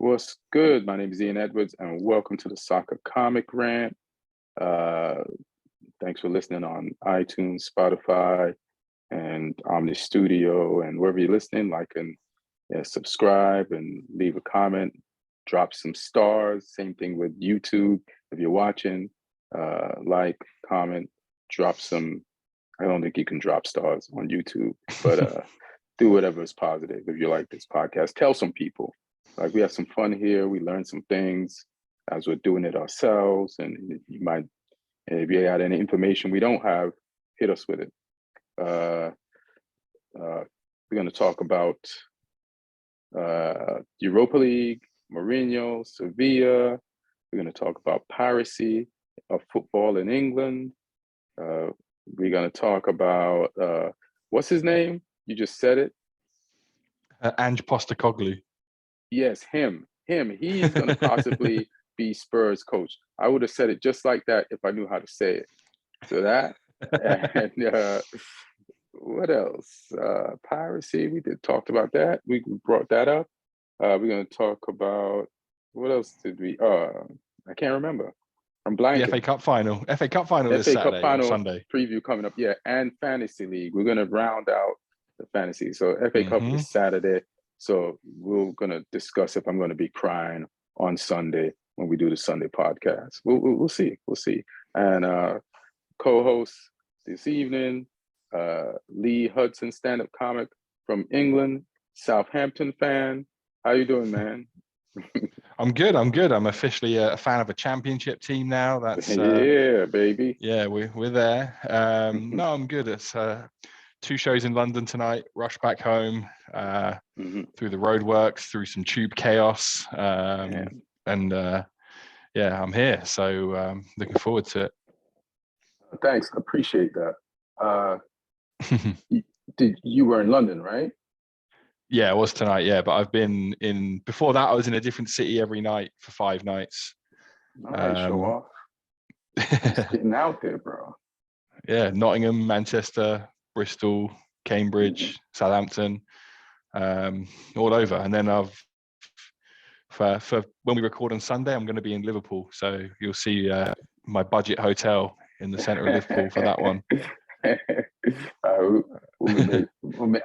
What's good? My name is Ian Edwards, and welcome to the Soccer Comic Rant. Thanks for listening on iTunes, Spotify, and Omni Studio, and wherever you're listening. Like and subscribe and leave a comment, drop some stars. Same thing with YouTube. If you're watching, like, comment, drop some. I don't think you can drop stars on YouTube, but do whatever is positive. If you like this podcast, tell some people. Like, we have some fun here. We learn some things as we're doing it ourselves. And you might, if you had any information we don't have, hit us with it. We're going to talk about Europa League, Mourinho, Sevilla. We're going to talk about piracy of football in England. We're going to talk about, what's his name? You just said it. Ange Postecoglou. Yes, him. He's going to possibly be Spurs coach. I would have said it just like that if I knew how to say it. So that, and what else? Piracy, we talked about that. We brought that up. We're going to talk about, what else did we, I can't remember. I'm blanking. The FA Cup final. FA Cup final this Saturday Cup final or Sunday. Preview coming up, yeah, and Fantasy League. We're going to round out the fantasy. So FA Cup is Saturday. So we're going to discuss if I'm going to be crying on Sunday when we do the Sunday podcast. We'll see. We'll see. And co-host this evening, Lee Hudson, stand-up comic from England, Southampton fan. How you doing, man? I'm good. I'm officially a fan of a championship team now. That's yeah, baby. Yeah, we're there. No, I'm good. It's 2 shows in London tonight. Rush back home through the roadworks, through some tube chaos, and yeah, I'm here. So looking forward to it. Thanks, appreciate that. You were in London, right? Yeah, it was tonight. Yeah, but I've been in before that. I was in a different city every night for 5 nights. All right, show off. Just getting out there, bro. Yeah, Nottingham, Manchester, Bristol, Cambridge, Southampton, all over. And then for when we record on Sunday, I'm going to be in Liverpool. So you'll see my budget hotel in the centre of Liverpool for that one.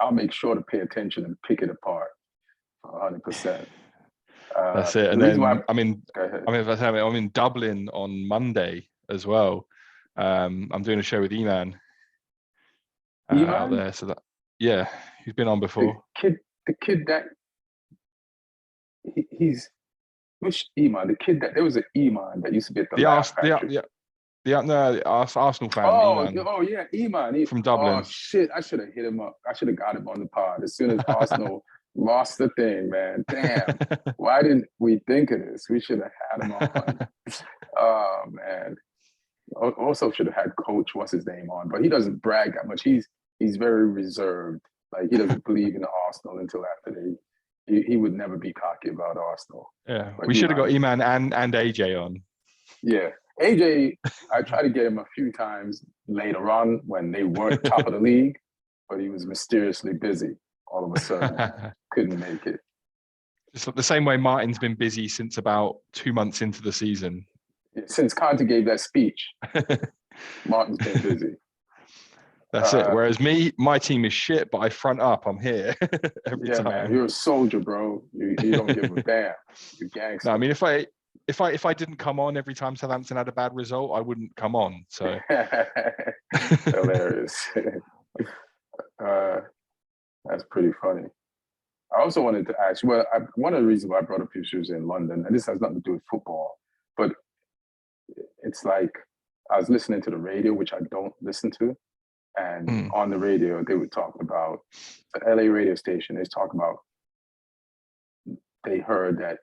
I'll make sure to pay attention and pick it apart 100%. That's it. And then I'm in Dublin on Monday as well. I'm doing a show with E-Man out there. So that, yeah, he's been on before. The kid that he's which E-Man? The kid that there was an E-Man that used to be at the Arsenal fan. Oh yeah, E-Man from Dublin. Oh shit, I should have hit him up. I should have got him on the pod as soon as Arsenal lost the thing, man. Damn, why didn't we think of this? We should have had him on. Oh man. Also should have had Coach, what's his name, on, but he doesn't brag that much. He's very reserved. Like, he doesn't believe in Arsenal until after he would never be cocky about Arsenal. Yeah, but we should have got E-Man and AJ on. Yeah, AJ, I tried to get him a few times later on when they weren't top of the league, but he was mysteriously busy all of a sudden. Couldn't make it. It's the same way Martin's been busy since about 2 months into the season. Since Conte gave that speech, Martin's been busy. That's it. Whereas my team is shit, but I front up. I'm here every time. Man, you're a soldier, bro. You don't give a damn. You're gangster. No, I mean, if I didn't come on every time Southampton had a bad result, I wouldn't come on. So hilarious. That's pretty funny. I also wanted to ask you. Well, one of the reasons why I brought up issues in London, and this has nothing to do with football, but it's like I was listening to the radio, which I don't listen to. And on the radio, they were talking about the LA radio station. They heard that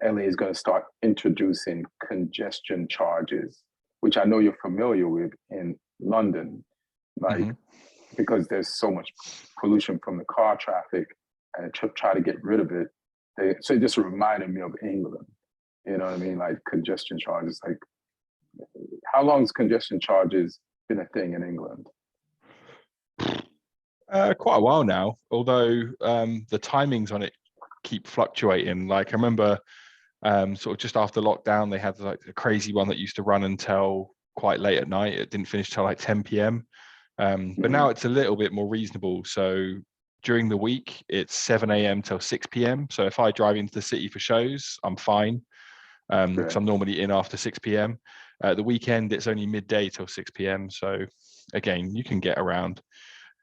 LA is going to start introducing congestion charges, which I know you're familiar with in London, because there's so much pollution from the car traffic, and try to get rid of it. So it just reminded me of England. You know what I mean? Like congestion charges. Like, how long has congestion charges been a thing in England? Quite a while now, although the timings on it keep fluctuating. Like I remember sort of just after lockdown, they had like a crazy one that used to run until quite late at night. It didn't finish till like 10 p.m. But now it's a little bit more reasonable. So during the week, it's 7 a.m. till 6 p.m. So if I drive into the city for shows, I'm fine because I'm normally in after 6 p.m. The weekend, it's only midday till 6 p.m. So again, you can get around.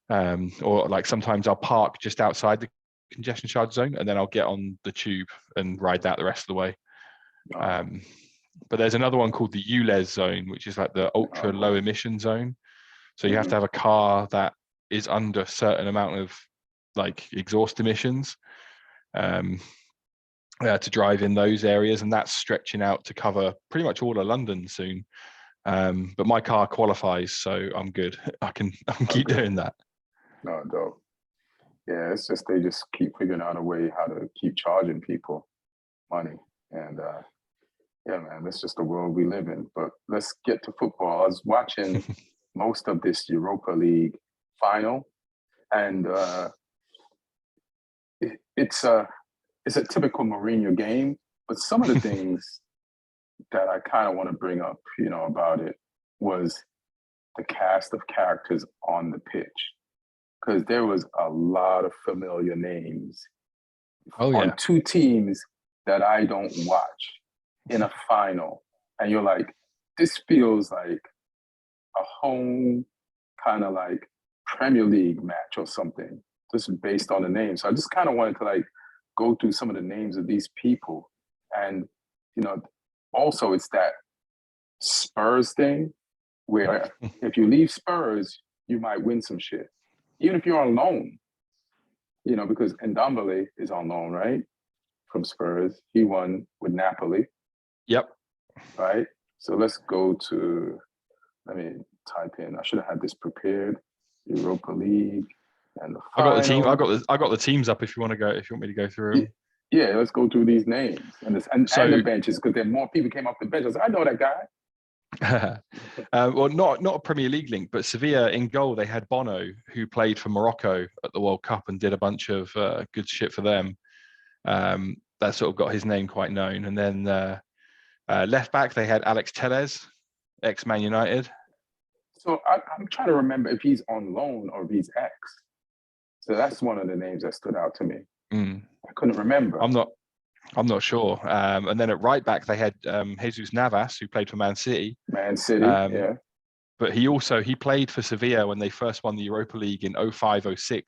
Or like sometimes I'll park just outside the congestion charge zone and then I'll get on the tube and ride that the rest of the way. But there's another one called the ULEZ zone, which is like the ultra low emission zone. So you have to have a car that is under a certain amount of like exhaust emissions to drive in those areas, and that's stretching out to cover pretty much all of London soon. But my car qualifies, so I'm good. I can keep doing that. No, dope. Yeah, it's just they just keep figuring out a way how to keep charging people money, and yeah, man, that's just the world we live in. But let's get to football. I was watching most of this Europa League final, and it's a typical Mourinho game. But some of the things that I kind of want to bring up, about it was the cast of characters on the pitch, because there was a lot of familiar names on two teams that I don't watch in a final. And you're like, this feels like a home kind of like Premier League match or something, just based on the names. So I just kind of wanted to like go through some of the names of these people. And, also it's that Spurs thing where if you leave Spurs, you might win some shit. Even if you're on loan, because Ndombele is on loan, right? From Spurs. He won with Napoli. Yep. Right? So let's go to, let me type in, I should have had this prepared, Europa League and the final. I got the teams up if you want me to go through them. Yeah, let's go through these names and the benches, because then more people came off the bench. I was like, I know that guy. Well, not a Premier League link, but Sevilla in goal, they had Bono, who played for Morocco at the World Cup and did a bunch of good shit for them. That sort of got his name quite known. And then left back, they had Alex Telles, ex-Man United. So I'm trying to remember if he's on loan or if he's ex. So that's one of the names that stood out to me. I couldn't remember. I'm not sure. And then at right back, they had Jesus Navas, who played for Man City. Man City, yeah. But he played for Sevilla when they first won the Europa League in 05-06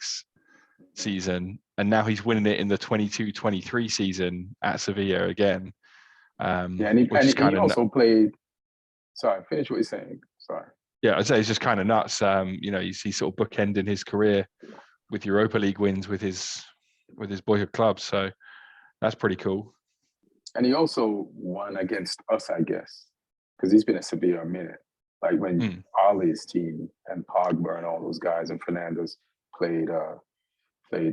season. And now he's winning it in the 22-23 season at Sevilla again. And he also played. Sorry, finish what you're saying. Sorry. Yeah, I'd say it's just kind of nuts. He's sort of bookending his career with Europa League wins with his boyhood club. So that's pretty cool. And he also won against us, I guess, because he's been at Sevilla a minute. Like when Ali's team and Pogba and all those guys and Fernandes played.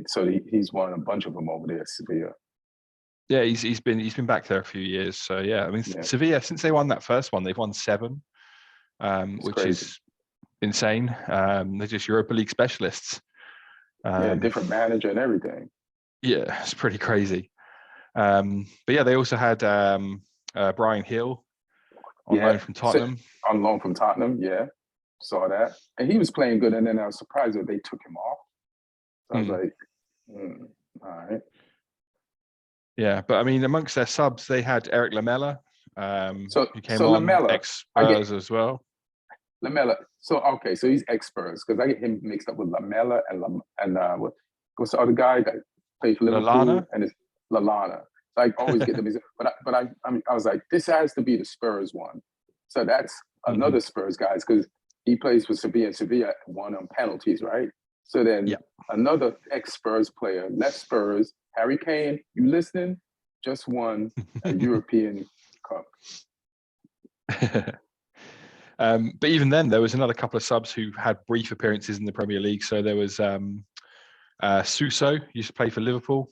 So he's won a bunch of them over there at Sevilla. Yeah, he's been back there a few years. So yeah, I mean Sevilla, since they won that first one, they've won 7, which crazy. Is insane. They're just Europa League specialists. Different manager and everything. Yeah, it's pretty crazy. But yeah, they also had Brian Hill on loan from Tottenham. On loan from Tottenham, yeah. Saw that. And he was playing good, and then I was surprised that they took him off. So I was like, all right. Yeah, but I mean, amongst their subs, they had Eric Lamela, who came on, Lamela, ex-Spurs as well. Lamela. So he's ex-Spurs, because I get him mixed up with Lamela and what's the other guy that played for Liverpool? Lallana? And it's Lallana. So I always get them mixed up. But I was like, this has to be the Spurs one. So that's another Spurs guys, because he plays for Sevilla, and Sevilla won on penalties, right? So then another ex-Spurs player, left Spurs, Harry Kane, you listening? Just won a European Cup. But even then, there was another couple of subs who had brief appearances in the Premier League. So there was Suso, used to play for Liverpool.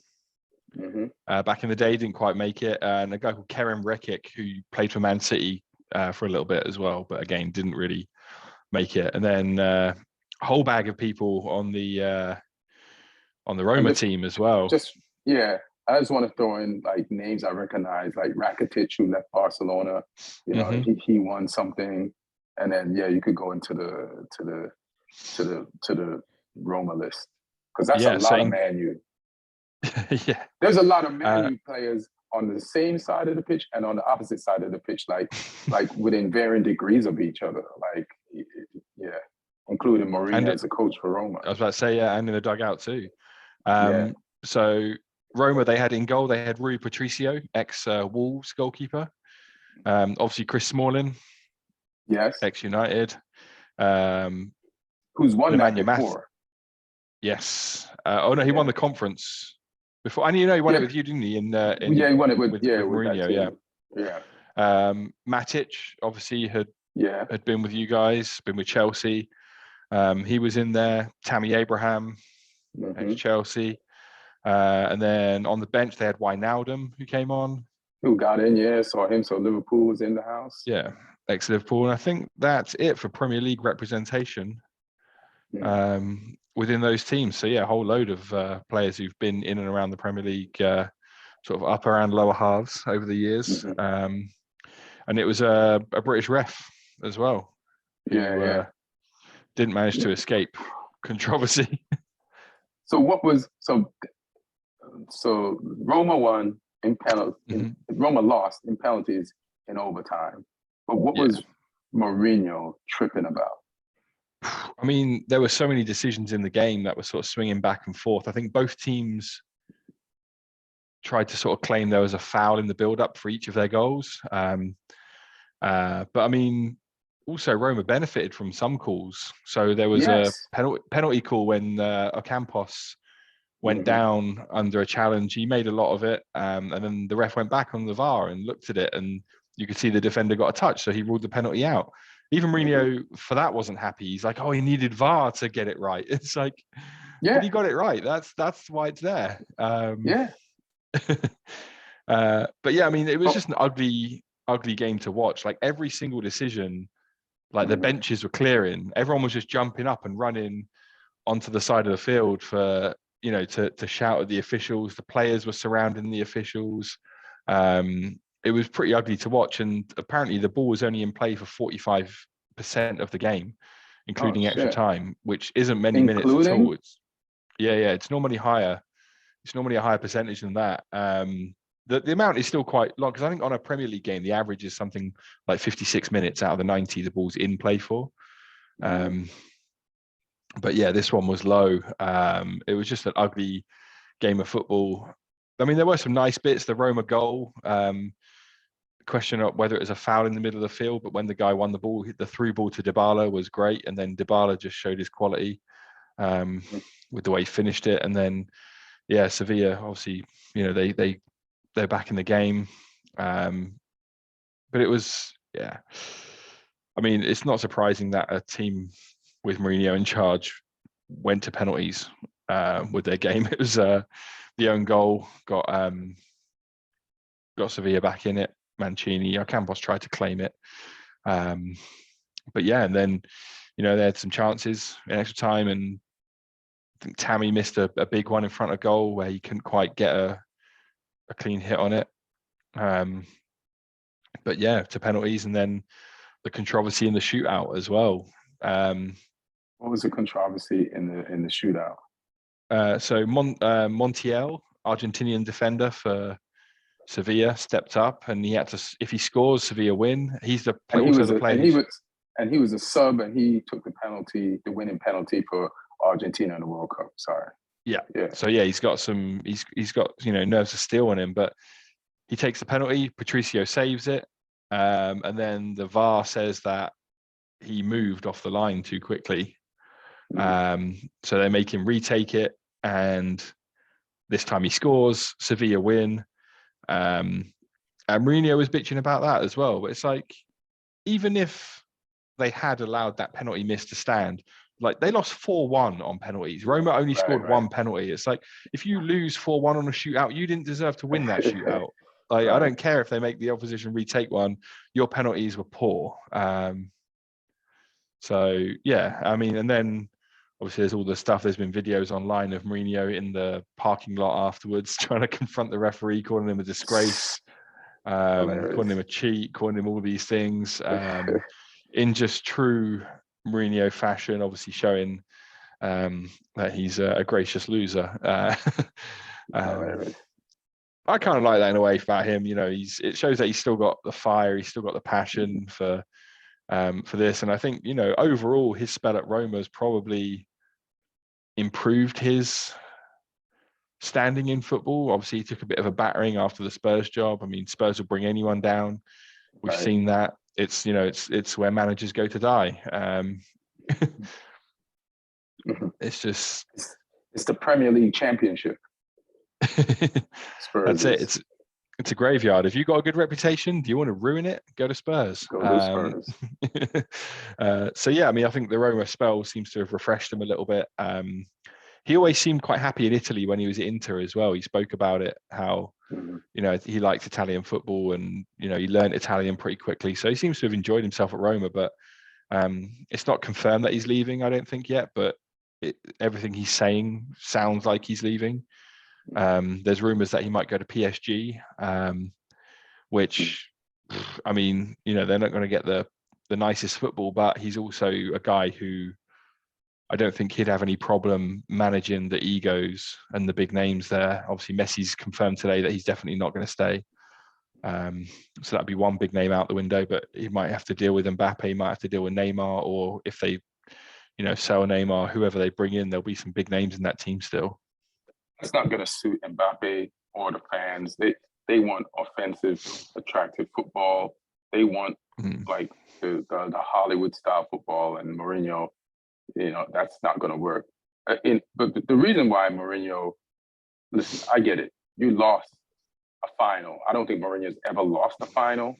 Back in the day, didn't quite make it. And a guy called Kerem Rekic, who played for Man City for a little bit as well, but again, didn't really make it. And then a whole bag of people on the Roma team as well. I just want to throw in like names I recognize, like Rakitic, who left Barcelona. You know, he won something, and then you could go into the Roma list, because that's a lot of Man U. Yeah, there's a lot of Man U players on the same side of the pitch and on the opposite side of the pitch, like within varying degrees of each other. Like, including Mourinho as a coach for Roma. I was about to say, and in the dugout too. So Roma, they had in goal, they had Rui Patricio, ex-Wolves goalkeeper. Obviously, Chris Smalling, ex-United. Who's won that before? Yes. He won the conference before. And he won it with you, didn't he? He won it with Mourinho. Matic, obviously, had been with you guys, been with Chelsea. He was in there. Tammy Abraham, ex-Chelsea. And then on the bench, they had Wijnaldum, who came on. Who got in, saw him. So Liverpool was in the house. Yeah, ex-Liverpool. And I think that's it for Premier League representation within those teams. So, a whole load of players who've been in and around the Premier League, sort of upper and lower halves over the years. And it was a British ref as well. Who didn't manage to escape controversy. So what was... So Roma won in penalty. Roma lost in penalties in overtime. But what was Mourinho tripping about? I mean, there were so many decisions in the game that were sort of swinging back and forth. I think both teams tried to sort of claim there was a foul in the build-up for each of their goals. But I mean, also Roma benefited from some calls. So there was a penalty call when Ocampos went down under a challenge. He made a lot of it. And then the ref went back on the VAR and looked at it, and you could see the defender got a touch. So he ruled the penalty out. Even Mourinho for that wasn't happy. He's like, he needed VAR to get it right. It's like, but he got it right. That's why it's there. But I mean, it was just an ugly game to watch. Like every single decision, like the benches were clearing. Everyone was just jumping up and running onto the side of the field for, to shout at the officials. The players were surrounding the officials. It was pretty ugly to watch. And apparently the ball was only in play for 45% of the game, including extra time, which isn't many minutes at all. It's normally higher. It's normally a higher percentage than that. The amount is still quite long, because I think on a Premier League game, the average is something like 56 minutes out of the 90 the ball's in play for. But this one was low. It was just an ugly game of football. I mean, there were some nice bits. The Roma goal, question of whether it was a foul in the middle of the field, but when the guy won the ball, the through ball to Dybala was great. And then Dybala just showed his quality with the way he finished it. And then, Sevilla, obviously, they're back in the game. But it was, I mean, it's not surprising that a team with Mourinho in charge went to penalties with their game. It was the own goal got Sevilla back in it. Mancini, Ocampos tried to claim it. But and then, they had some chances in extra time, and I think Tammy missed a big one in front of goal where he couldn't quite get a clean hit on it. But to penalties, and then the controversy in the shootout as well. What was the controversy in the shootout? So Montiel, Argentinian defender for Sevilla, stepped up, and he had to. If he scores, Sevilla win. He's the player. And he was a sub, and he took the winning penalty for Argentina in the World Cup. Sorry. Yeah. So he's got some. He's got nerves of steel on him, but he takes the penalty. Patricio saves it, and then the VAR says that he moved off the line too quickly. So they make him retake it, and this time he scores. Sevilla win. And Mourinho was bitching about that as well. But it's like, even if they had allowed that penalty miss to stand, like they lost 4-1 on penalties. Roma only scored one penalty. It's like, if you lose 4-1 on a shootout, you didn't deserve to win that shootout. Like, I don't care if they make the opposition retake one. Your penalties were poor. I mean, and then obviously there's all the stuff. There's been videos online of Mourinho in the parking lot afterwards trying to confront the referee, calling him a disgrace, calling him a cheat, calling him all these things, in just true Mourinho fashion, obviously showing that he's a gracious loser. I kind of like that in a way about him. You know, it shows that he's still got the fire, he's still got the passion for this. And I think, you know, overall his spell at Roma has probably improved his standing in football. Obviously, he took a bit of a battering after the Spurs job. I mean, Spurs will bring anyone down. We've seen that. It's, you know, it's where managers go to die. It's just, it's the Premier League championship. That's it. It's a graveyard. If you got a good reputation, do you want to ruin it? Go to Spurs. Go to Spurs. So yeah, I mean, I think the Roma spell seems to have refreshed him a little bit. He always seemed quite happy in Italy when he was at Inter as well. He spoke about it, how, you know, he liked Italian football and, you know, he learned Italian pretty quickly. So he seems to have enjoyed himself at Roma, but it's not confirmed that he's leaving, I don't think yet, but everything he's saying sounds like he's leaving. There's rumors that he might go to PSG, which, I mean, you know, they're not going to get the nicest football, but he's also a guy who I don't think he'd have any problem managing the egos and the big names there. Obviously, Messi's confirmed today that he's definitely not going to stay. So that'd be one big name out the window, but he might have to deal with Mbappe, he might have to deal with Neymar, or if they, you know, sell Neymar, whoever they bring in, there'll be some big names in that team still. It's not going to suit Mbappe or the fans. They want offensive, attractive football. They want like the Hollywood style football, and Mourinho, you know, that's not going to work. But the reason why Mourinho, listen, I get it. You lost a final. I don't think Mourinho's ever lost a final,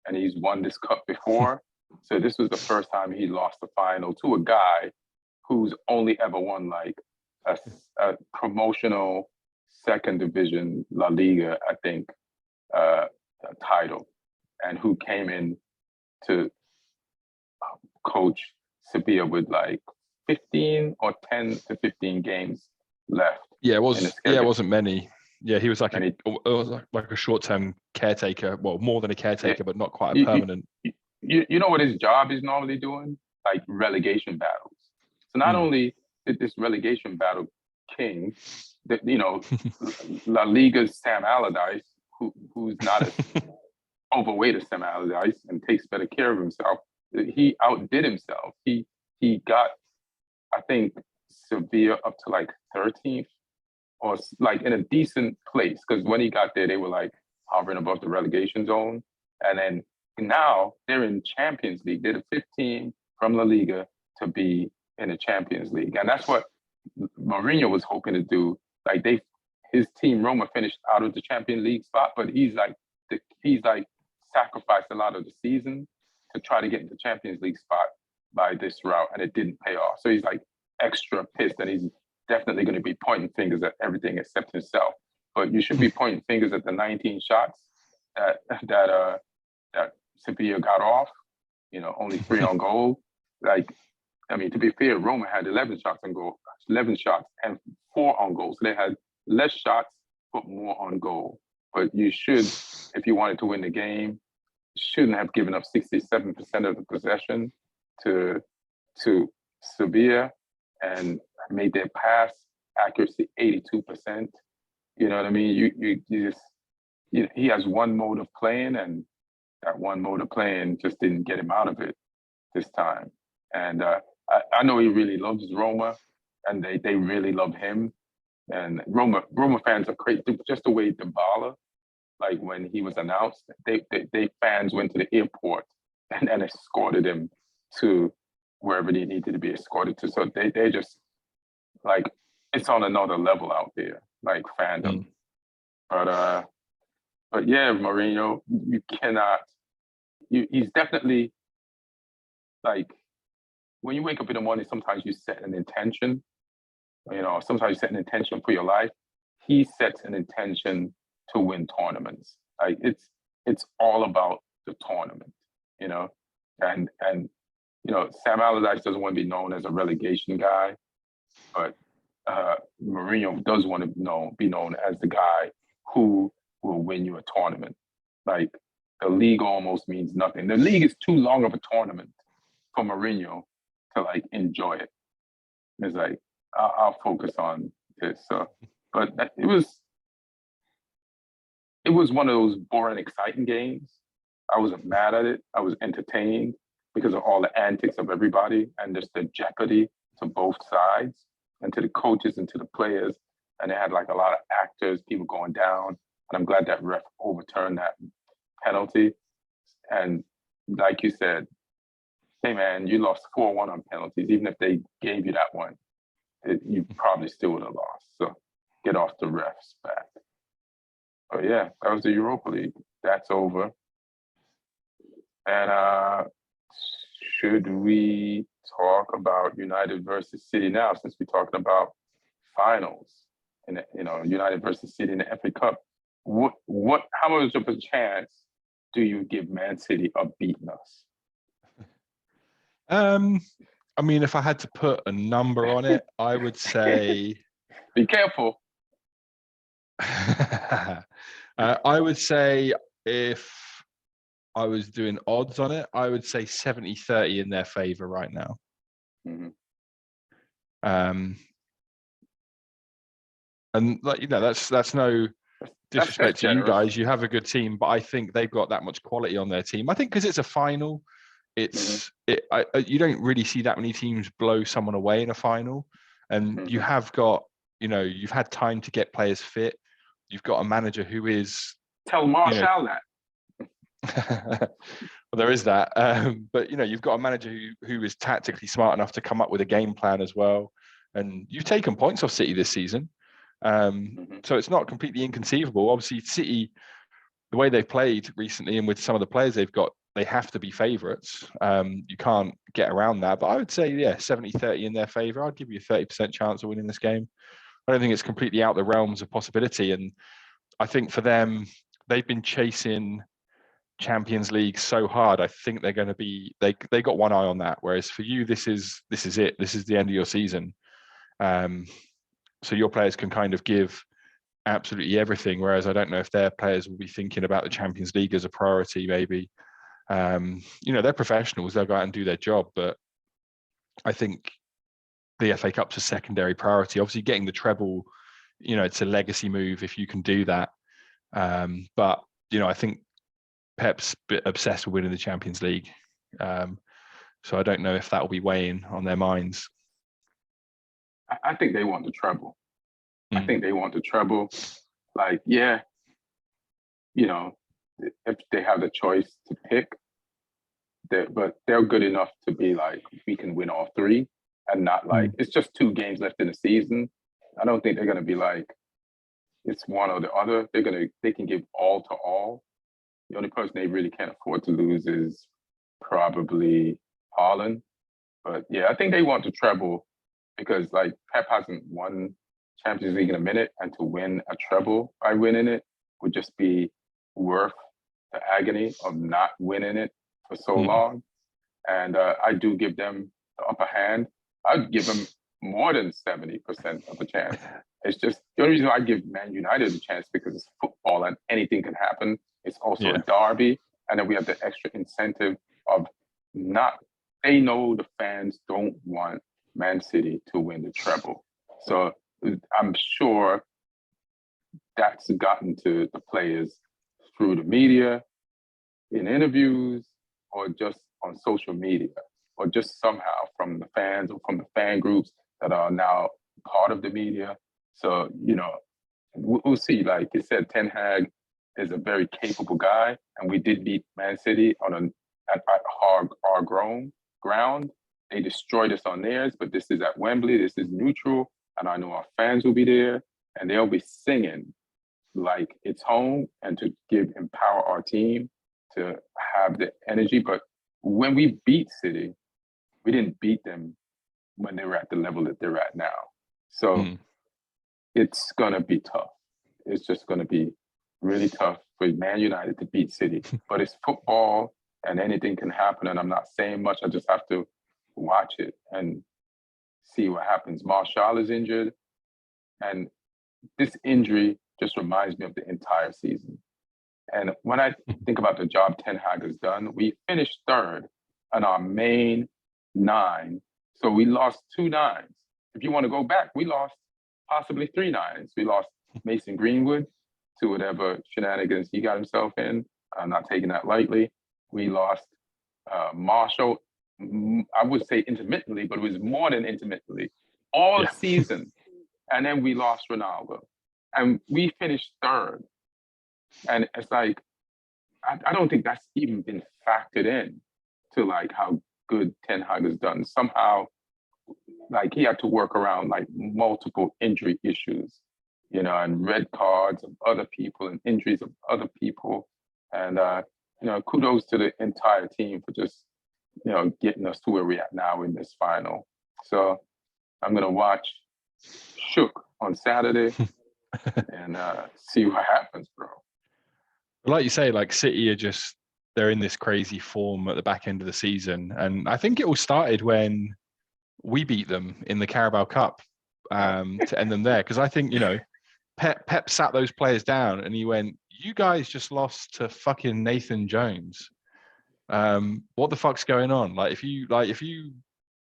and he's won this cup before. So this was the first time he lost a final to a guy who's only ever won like a promotional second division La Liga, I think, title, and who came in to coach Sevilla with like 10 to 15 games left. Yeah, it wasn't many. Yeah, he was like a short-term caretaker. Well, more than a caretaker, but not quite a permanent. You know what his job is normally doing? Like relegation battles. So not only did this relegation battle king, that, you know, La Liga's Sam Allardyce, who's not as overweight as Sam Allardyce and takes better care of himself, he outdid himself. He got, I think, Sevilla up to like 13th or like in a decent place, because when he got there, they were like hovering above the relegation zone. And then now they're in Champions League. They're the 5th team from La Liga to be in the Champions League. And that's what Mourinho was hoping to do. Like his team Roma finished out of the Champions League spot, but he's like sacrificed a lot of the season to try to get into the Champions League spot by this route, and it didn't pay off. So he's like extra pissed, and he's definitely going to be pointing fingers at everything except himself. But you should be pointing fingers at the 19 shots that Sevilla got off. You know, only 3 on goal. Like, I mean, to be fair, Roma had 11 shots on goal, 11 shots and 4 on goal. So they had less shots, but more on goal. But you should, if you wanted to win the game, shouldn't have given up 67% of the possession to Sevilla and made their pass accuracy 82%. You know what I mean? You just, he has one mode of playing, and that one mode of playing just didn't get him out of it this time. And I know he really loves Roma, and they really love him. And Roma fans are crazy. Just the way Dybala, like when he was announced, they fans went to the airport and escorted him to wherever they needed to be escorted to. So they just, like, it's on another level out there, like fandom. But yeah, Mourinho, you cannot. He's definitely, like, when you wake up in the morning, sometimes you set an intention. You know, sometimes you set an intention for your life. He sets an intention to win tournaments. Like, it's all about the tournament, you know. And you know, Sam Allardyce doesn't want to be known as a relegation guy. but Mourinho does want to be known as the guy who will win you a tournament. Like, the league almost means nothing. The league is too long of a tournament for Mourinho to like enjoy it. It's like, I'll focus on this. So, but it was one of those boring, exciting games. I wasn't mad at it. I was entertained because of all the antics of everybody and just the jeopardy to both sides and to the coaches and to the players. And they had like a lot of actors, people going down. And I'm glad that ref overturned that penalty. And like you said, hey man, you lost 4-1 on penalties. Even if they gave you that one, you probably still would have lost. So get off the refs back. But yeah, that was the Europa League. That's over. And should we talk about United versus City now, since we're talking about finals and United versus City in the FA Cup? How much of a chance do you give Man City of beating us? I mean, if I had to put a number on it, I would say. Be careful. I would say if I was doing odds on it, I would say 70-30 in their favor right now. Mm-hmm. And like, that's no disrespect to you guys. You have a good team, but I think they've got that much quality on their team. I think because it's a final, you don't really see that many teams blow someone away in a final, and you have got, you've had time to get players fit. You've got a manager who is. Tell Marshall that. Well, there is that, but you've got a manager who is tactically smart enough to come up with a game plan as well. And you've taken points off City this season, so it's not completely inconceivable. Obviously, City, the way they've played recently, and with some of the players they've got, they have to be favourites. You can't get around that. But I would say, 70-30 in their favour. I'd give you a 30% chance of winning this game. I don't think it's completely out the realms of possibility. And I think for them, they've been chasing Champions League so hard. I think they're going to be. They got one eye on that. Whereas for you, this is it. This is the end of your season. So your players can kind of give absolutely everything. Whereas I don't know if their players will be thinking about the Champions League as a priority. Maybe. They're professionals. They'll go out and do their job. But I think the FA Cup's a secondary priority. Obviously, getting the treble, it's a legacy move if you can do that. But I think Pep's a bit obsessed with winning the Champions League. So I don't know if that will be weighing on their minds. I think they want the treble. I think they want the treble. Like, if they have the choice to pick, but they're good enough to be like, we can win all three, and not like, it's just 2 games left in the season. I don't think they're going to be like, it's one or the other. They can give all to all. The only person they really can't afford to lose is probably Haaland. But yeah, I think they want to treble because like Pep hasn't won Champions League in a minute, and to win a treble by winning it would just be worth the agony of not winning it for so long. And I do give them the upper hand. I'd give them more than 70% of a chance. It's just the only reason I give Man United a chance because it's football and anything can happen. It's also a derby. And then we have the extra incentive of they know the fans don't want Man City to win the treble. So I'm sure that's gotten to the players through the media, in interviews, or just on social media, or just somehow from the fans or from the fan groups that are now part of the media. So, we'll see. Like you said, Ten Hag is a very capable guy, and we did beat Man City at our ground. They destroyed us on theirs, but this is at Wembley. This is neutral, and I know our fans will be there, and they'll be singing like it's home, and to empower our team to have the energy. But when we beat City, we didn't beat them when they were at the level that they're at now. So it's gonna be tough. It's just gonna be really tough for Man United to beat City. But it's football and anything can happen. And I'm not saying much. I just have to watch it and see what happens. Martial is injured, and this injury just reminds me of the entire season. And when I think about the job Ten Hag has done, we finished third on our main 9. So we lost 2 nines. If you want to go back, we lost possibly 3 nines. We lost Mason Greenwood to whatever shenanigans he got himself in. I'm not taking that lightly. We lost Marshall, I would say intermittently, but it was more than intermittently, all season. And then we lost Ronaldo. And we finished third. And it's like, I don't think that's even been factored in to like how good Ten Hag has done. Somehow, like he had to work around like multiple injury issues, you know, and red cards of other people and injuries of other people. And, you know, kudos to the entire team for just, you know, getting us to where we're at now in this final. So I'm going to watch Shook on Saturday and see what happens, bro. Like you say, like City are just, they're in this crazy form at the back end of the season. And I think it all started when we beat them in the Carabao Cup to end them there. Because I think, you know, Pep sat those players down and he went, you guys just lost to fucking Nathan Jones. What the fuck's going on? Like if you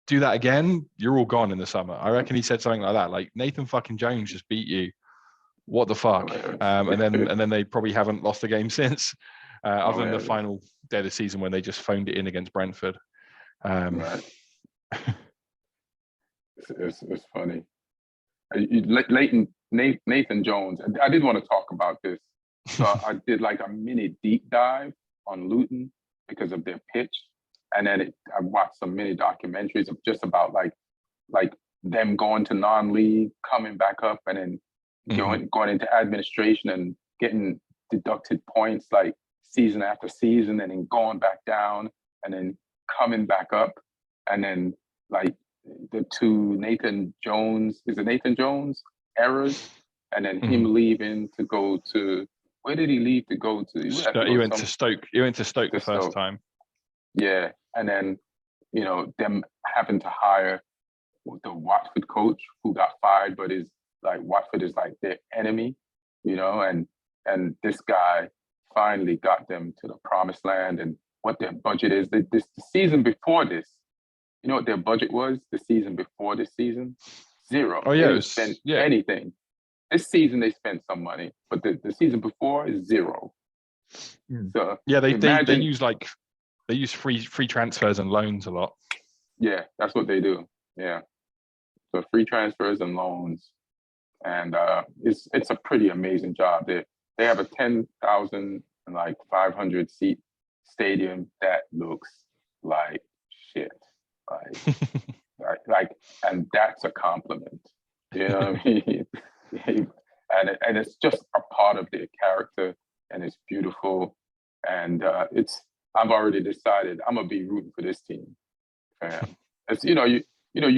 do that again, you're all gone in the summer. I reckon he said something like that. Like Nathan fucking Jones just beat you. What the fuck? And then they probably haven't lost a game since, other than the final day of the season when they just phoned it in against Brentford. Right. It's funny. Nathan Jones. I did want to talk about this. So I did like a mini deep dive on Luton because of their pitch, and then I watched some mini documentaries of just about like them going to non-league, coming back up, and then going into administration and getting deducted points like season after season, and then going back down, and then coming back up, and then like the 2 Nathan Jones errors, and then him leaving to go to, where did he leave to go to? He went to Stoke. He went to Stoke the first time. Yeah, and then, you know, them having to hire the Watford coach who got fired, but is like, Watford is like their enemy, you know, and this guy finally got them to the promised land. And what their budget is, the season before this, you know what their budget was the season before this season? 0. Oh yeah, they didn't spend anything. This season they spent some money, but the season before is 0. So yeah, they use free transfers and loans a lot. Yeah, that's what they do. Yeah, so free transfers and loans, and it's a pretty amazing job. They have a 10,500 seat stadium that looks like shit, like, and that's a compliment. You know what I mean? And it's just a part of their character, and it's beautiful, and I've already decided I'm gonna be rooting for this team. Fam. It's you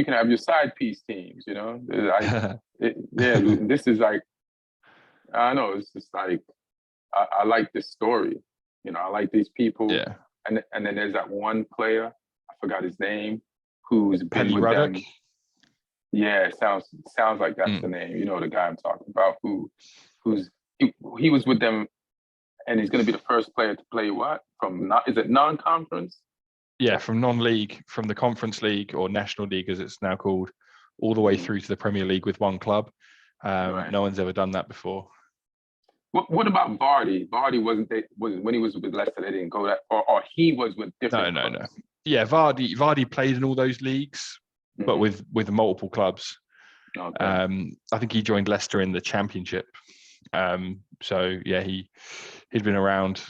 can have your side piece teams. You know, Luton. This is like, I know, it's just like I like this story. You know, I like these people. Yeah. And then there's that one player, I forgot his name, who's been with Ruddock. them. Yeah, sounds like that's the name. You know the guy I'm talking about, he was with them, and he's going to be the first player to play is it non-conference? Yeah, from non-league, from the Conference League or National League as it's now called, all the way through to the Premier League with one club. Right. No one's ever done that before. What about Vardy? Vardy wasn't when he was with Leicester, they didn't go that far, or he was with different clubs? No. Yeah, Vardy played in all those leagues, but with multiple clubs. Okay. I think he joined Leicester in the Championship. So yeah, he'd been around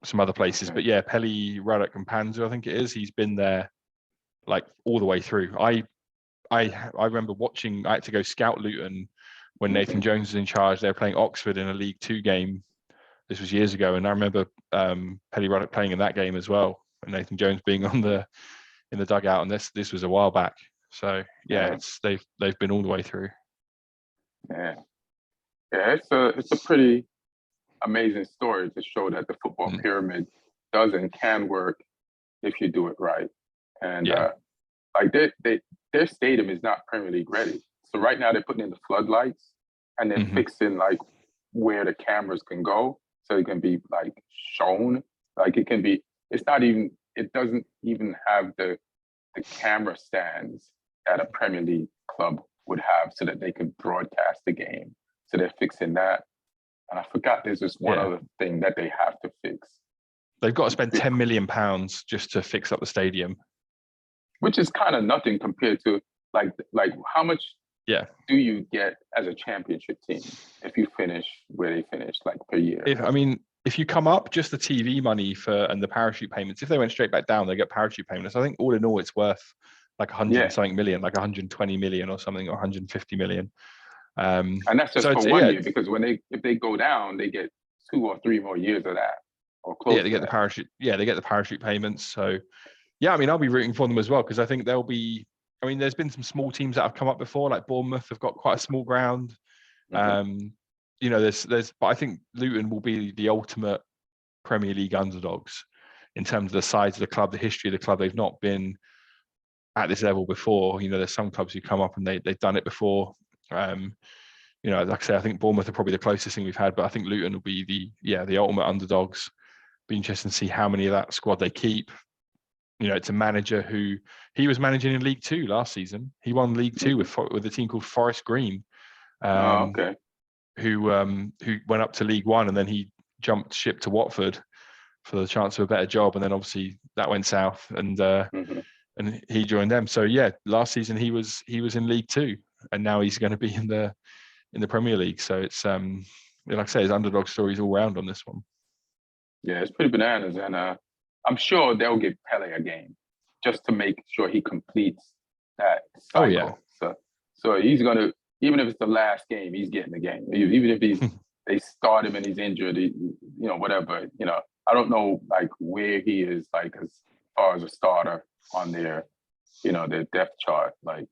some other places, but yeah, Pelly, Ruddock, and Panzer, I think it is. He's been there like all the way through. I remember watching. I had to go scout Luton when Nathan Jones was in charge. They were playing Oxford in a League 2 game. This was years ago, and I remember Pelly Ruddock playing in that game as well, and Nathan Jones being in the dugout. And this was a while back. So yeah, they've been all the way through. Yeah, it's a pretty amazing story to show that the football pyramid does and can work if you do it right. And like their stadium is not Premier League ready. So right now they're putting in the floodlights and they're fixing like where the cameras can go so it can be like shown. Like it can be. It's not even. It doesn't even have the camera stands that a Premier League club would have so that they could broadcast the game. So they're fixing that. And I forgot there's just one other thing that they have to fix. They've got to spend £10 million just to fix up the stadium, which is kind of nothing compared to like how much do you get as a championship team if you finish where they finish like per year? If you come up, just the TV money and the parachute payments, if they went straight back down, they get parachute payments. I think all in all, it's worth like 100 something million, like 120 million or something, or 150 million. And that's just for 1 year, because if they go down, they get 2 or 3 more years of that, or close. Yeah, they get the parachute. Yeah, they get the parachute payments. So, yeah, I'll be rooting for them as well, because I think they'll be. There's been some small teams that have come up before, like Bournemouth have got quite a small ground. But I think Luton will be the ultimate Premier League underdogs in terms of the size of the club, the history of the club. They've not been at this level before. There's some clubs who come up and they've done it before. Like I say, I think Bournemouth are probably the closest thing we've had, but I think Luton will be the ultimate underdogs. Be interesting to see how many of that squad they keep. It's a manager who he was managing in League Two last season. He won League Two with a team called Forest Green. Who went up to League One, and then he jumped ship to Watford for the chance of a better job, and then obviously that went south, and he joined them. So last season he was in League Two, and now he's going to be in the Premier League. So it's like I say, there's underdog stories all round on this one. Yeah, it's pretty bananas, and I'm sure they'll give Pele a game just to make sure he completes that cycle. Oh yeah. So he's gonna. Even if it's the last game, he's getting the game. Even if they start him and he's injured, whatever. I don't know like where he is like as far as a starter on their depth chart. Like,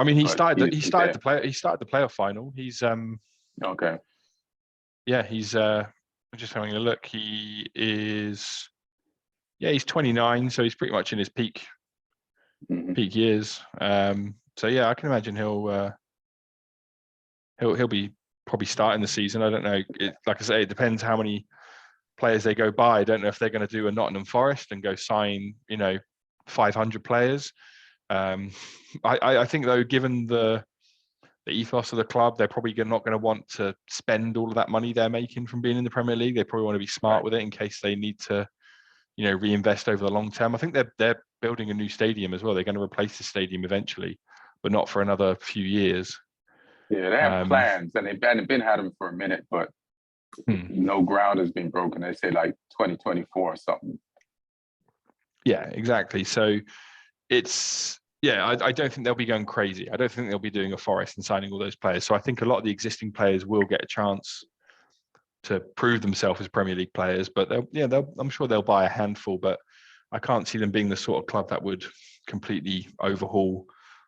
he started the playoff final. He's okay. Yeah, he's just having a look. He is he's 29, so he's pretty much in his peak years. So I can imagine he'll be probably starting the season. I don't know. Like I say, it depends how many players they go by. I don't know if they're going to do a Nottingham Forest and go sign 500 players. I think though, given the ethos of the club, they're probably not going to want to spend all of that money they're making from being in the Premier League. They probably want to be smart with it in case they need to reinvest over the long term. I think they're building a new stadium as well. They're going to replace the stadium eventually, but not for another few years. Yeah, they have plans, and they've been had them for a minute, but no ground has been broken. They say like 2024 or something. Yeah, exactly. So it's I don't think they'll be going crazy. I don't think they'll be doing a Forest and signing all those players. So I think a lot of the existing players will get a chance to prove themselves as Premier League players, but I'm sure they'll buy a handful, but I can't see them being the sort of club that would completely overhaul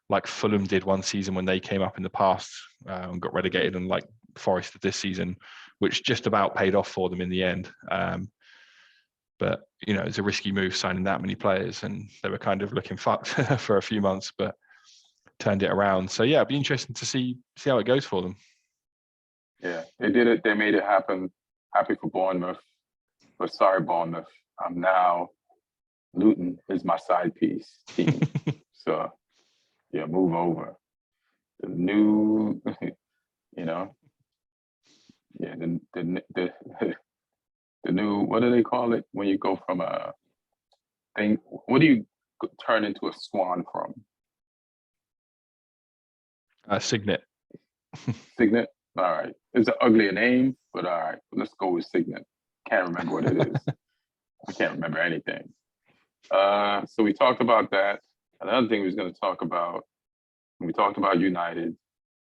like Fulham did one season when they came up in the past and got relegated, and like Forest did this season, which just about paid off for them in the end. But it's a risky move signing that many players, and they were kind of looking fucked for a few months, but turned it around. So it'd be interesting to see how it goes for them. Yeah, they did it. They made it happen. Happy for Bournemouth, but sorry, Bournemouth. I'm now Luton is my side piece team. So move over. The new, the new. What do they call it when you go from a thing? What do you turn into a swan from? Signet. Signet. All right. It's an uglier name, but all right. Let's go with Signet. Can't remember what it is. I can't remember anything. So we talked about that. Another thing we was going to talk about, we talked about United.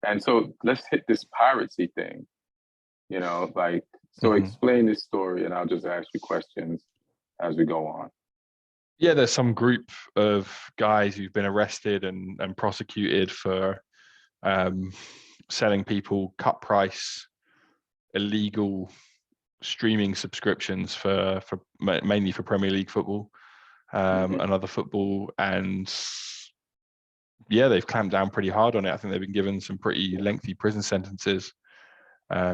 And so let's hit this piracy thing. Explain this story, and I'll just ask you questions as we go on. Yeah, there's some group of guys who've been arrested and prosecuted for selling people cut price illegal streaming subscriptions for mainly for Premier League football and other football, and yeah, they've clamped down pretty hard on it. I think they've been given some pretty lengthy prison sentences. I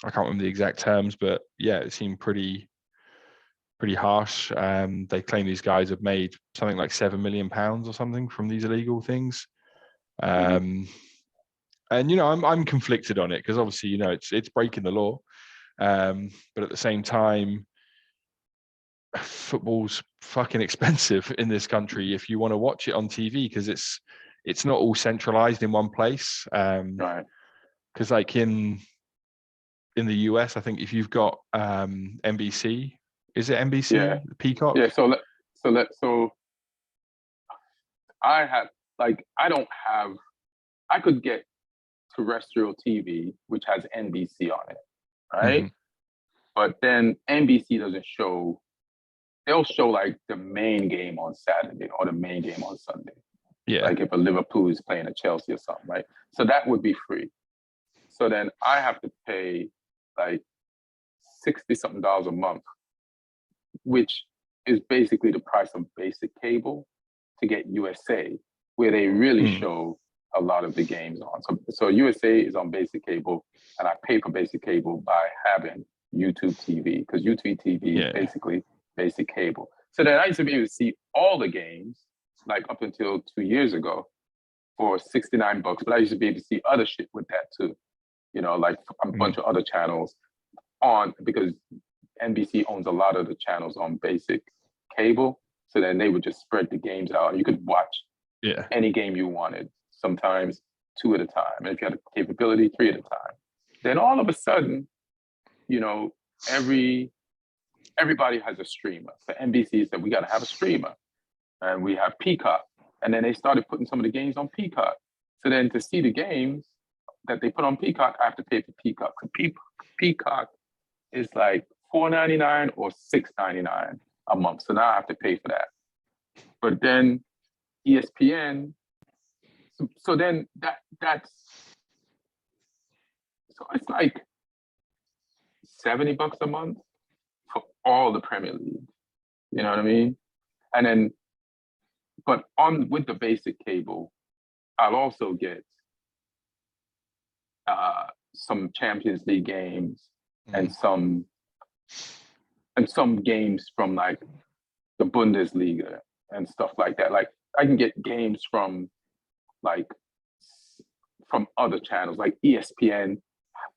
can't remember the exact terms, but yeah, it seemed pretty harsh. They claim these guys have made something like £7 million or something from these illegal things. And I'm conflicted on it because obviously it's breaking the law, but at the same time, football's fucking expensive in this country if you want to watch it on TV, because it's not all centralized in one place. Right. Because like in the US, I think if you've got NBC, is it NBC? Yeah. Peacock? Yeah. So I have, like, I could get terrestrial TV, which has NBC on it, right? But then NBC doesn't show, they'll show like the main game on Saturday or the main game on Sunday. Yeah. Like if a Liverpool is playing a Chelsea or something, right? So that would be free. So then I have to pay like $60 something a month, which is basically the price of basic cable to get USA, where they really show a lot of the games on. So USA is on basic cable, and I pay for basic cable by having YouTube TV, because YouTube TV is basically basic cable. So then I used to be able to see all the games, like up until 2 years ago, for $69. But I used to be able to see other shit with that too, like a bunch of other channels on, because NBC owns a lot of the channels on basic cable. So then they would just spread the games out. You could watch any game you wanted, sometimes 2 at a time. And if you had the capability, 3 at a time. Then all of a sudden, everybody has a streamer. So NBC said, we got to have a streamer. And we have Peacock. And then they started putting some of the games on Peacock. So then to see the games that they put on Peacock, I have to pay for Peacock. Peacock is like $4.99 or $6.99 a month. So now I have to pay for that. But then ESPN, so then that's so it's like $70 a month for all the Premier League. You know what I mean? And then, but with the basic cable, I'll also get some Champions League games and some games from like the Bundesliga and stuff like that. Like I can get games from other channels. Like ESPN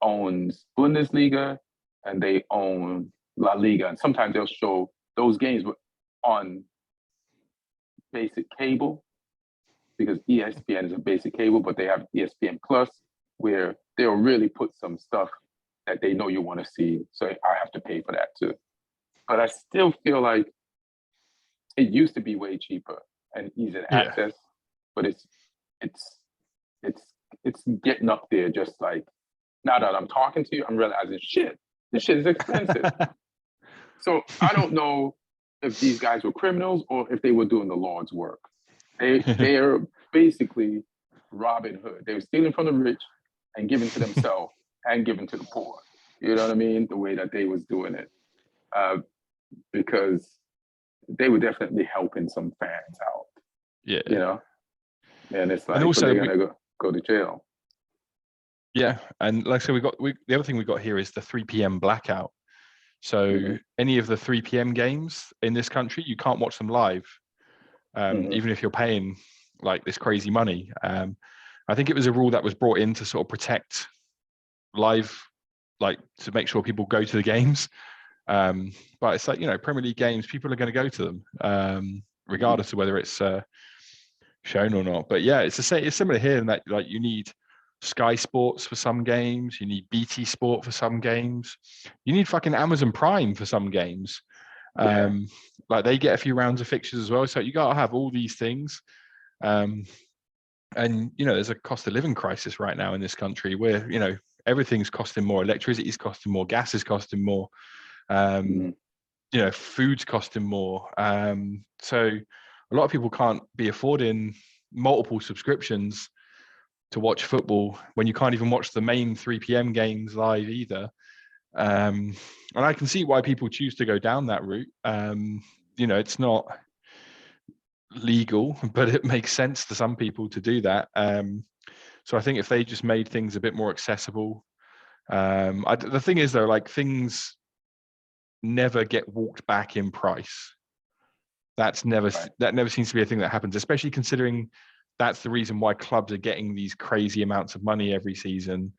owns Bundesliga and they own La Liga, and sometimes they'll show those games on basic cable, because ESPN is a basic cable, but they have ESPN Plus, where they'll really put some stuff that they know you want to see. So I have to pay for that too. But I still feel like it used to be way cheaper and easier to access, but it's getting up there. Just like now that I'm talking to you, I'm realizing this shit is expensive. So I don't know if these guys were criminals or if they were doing the Lord's work. They're basically Robin Hood. They were stealing from the rich and giving to themselves and giving to the poor. You know what I mean? The way that they was doing it. Because they were definitely helping some fans out. Yeah. And it's like, and also, they're going to go to jail. Yeah. And like I said, the other thing we got here is the 3 p.m. blackout. So any of the 3 p.m. games in this country, you can't watch them live, even if you're paying like this crazy money. I think it was a rule that was brought in to sort of protect live, like to make sure people go to the games. But it's like, Premier League games, people are going to go to them, regardless of whether it's shown or not. But yeah, it's similar here in that like you need Sky Sports for some games, you need BT Sport for some games, you need fucking Amazon Prime for some games. Like they get a few rounds of fixtures as well. So you got to have all these things. And there's a cost of living crisis right now in this country where, everything's costing more. Electricity is costing more. Gas is costing more. Food's costing more. So a lot of people can't be affording multiple subscriptions to watch football when you can't even watch the main 3 p.m. games live either. And I can see why people choose to go down that route. It's not legal, but it makes sense to some people to do that. So I think if they just made things a bit more accessible, the thing is though, like things never get walked back in price. That never seems to be a thing that happens, especially considering that's the reason why clubs are getting these crazy amounts of money every season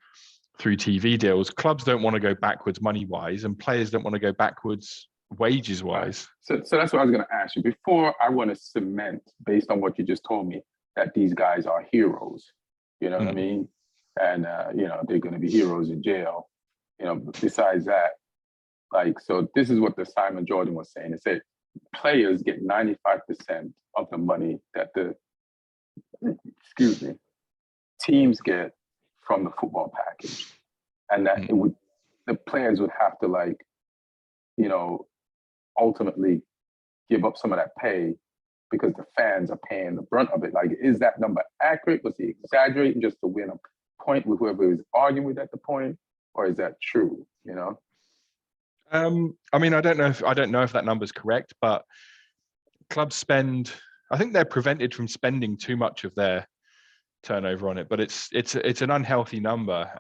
through TV deals. Clubs don't want to go backwards money-wise, and players don't want to go backwards wages-wise. Right. So that's what I was going to ask you. Before I want to cement, based on what you just told me, that these guys are heroes. You know what I mean? And, they're going to be heroes in jail. Besides that, like, so this is what the Simon Jordan was saying. It said players get 95% of the money that the teams get from the football package, and that the players would have to, like, ultimately give up some of that pay because the fans are paying the brunt of it. Like, is that number accurate? Was he exaggerating just to win a point with whoever he was arguing with at the point, or is that true? I mean, I don't know if that number's correct, but clubs spend. I think they're prevented from spending too much of their turnover on it, but it's an unhealthy number.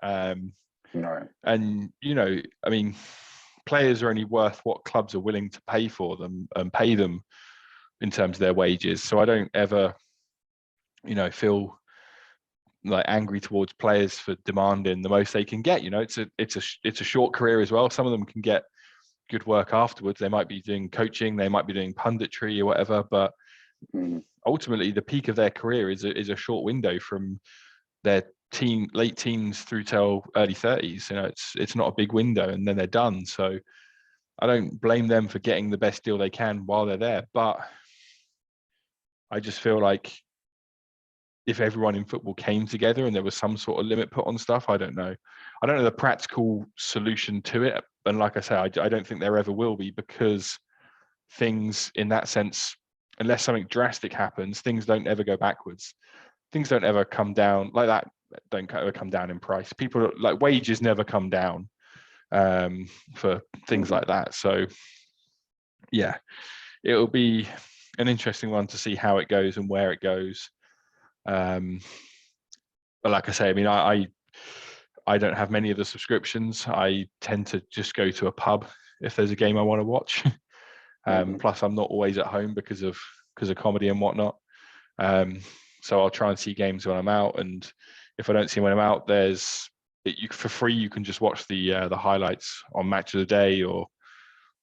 Right. And I mean, players are only worth what clubs are willing to pay for them and pay them in terms of their wages. So I don't ever, feel like angry towards players for demanding the most they can get. It's a short career as well. Some of them can get good work afterwards. They might be doing coaching, they might be doing punditry or whatever, but ultimately the peak of their career is a short window from their late teens through till early 30s. It's not a big window, and then they're done. So I don't blame them for getting the best deal they can while they're there, but I just feel like if everyone in football came together and there was some sort of limit put on stuff, I don't know the practical solution to it. And like I say, I don't think there ever will be, because things in that sense, unless something drastic happens, things don't ever go backwards. Things don't ever come down like that. Don't ever come down in price. People, like, wages never come down for things like that. So yeah, it'll be an interesting one to see how it goes and where it goes. But like I say, I mean, I don't have many of the subscriptions. I tend to just go to a pub if there's a game I want to watch. Plus, I'm not always at home because of comedy and whatnot. So I'll try and see games when I'm out, and if I don't see when I'm out, for free you can just watch the highlights on Match of the Day or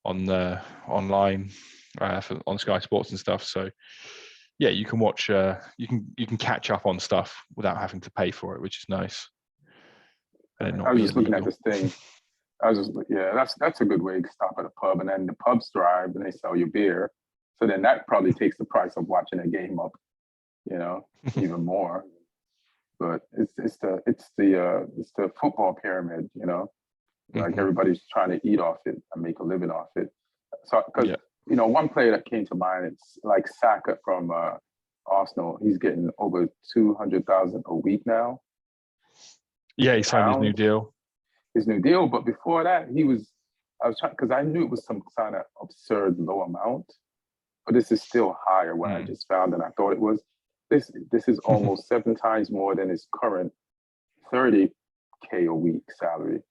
on the online on Sky Sports and stuff. So yeah, you can watch. You can catch up on stuff without having to pay for it, which is nice. And I was just looking at this thing. That's a good way to stop at a pub, and then the pubs thrive and they sell you beer. So then that probably takes the price of watching a game up, even more. But it's the football pyramid, like everybody's trying to eat off it and make a living off it. So because one player that came to mind, it's like Saka from Arsenal. He's getting over 200,000 a week now. Yeah, he signed his new deal. But before that, I was trying, because I knew it was some kind of absurd low amount, but this is still higher when I just found than I thought it was. This is almost 7 times more than his current 30K a week salary,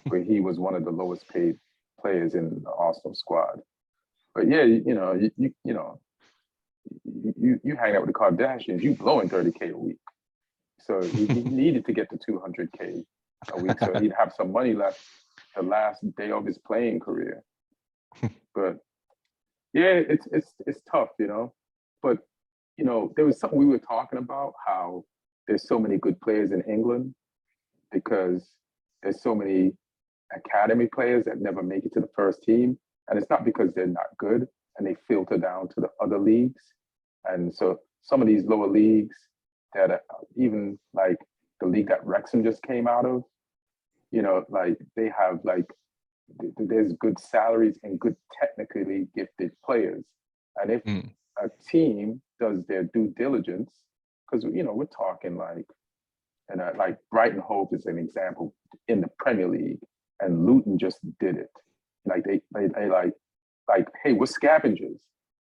where he was one of the lowest paid players in the Arsenal squad. But yeah, you hang out with the Kardashians, you blowing 30K a week. So he needed to get to 200K a week so he'd have some money left the last day of his playing career. But yeah, it's tough, But there was something we were talking about, how there's so many good players in England because there's so many academy players that never make it to the first team. And it's not because they're not good and they filter down to the other leagues. And so some of these lower leagues that are even like the league that Wrexham just came out of, like they have there's good salaries and good technically gifted players. And if a team does their due diligence, because we're talking like Brighton Hove is an example in the Premier League, and Luton just did it. Like they hey, we're scavengers.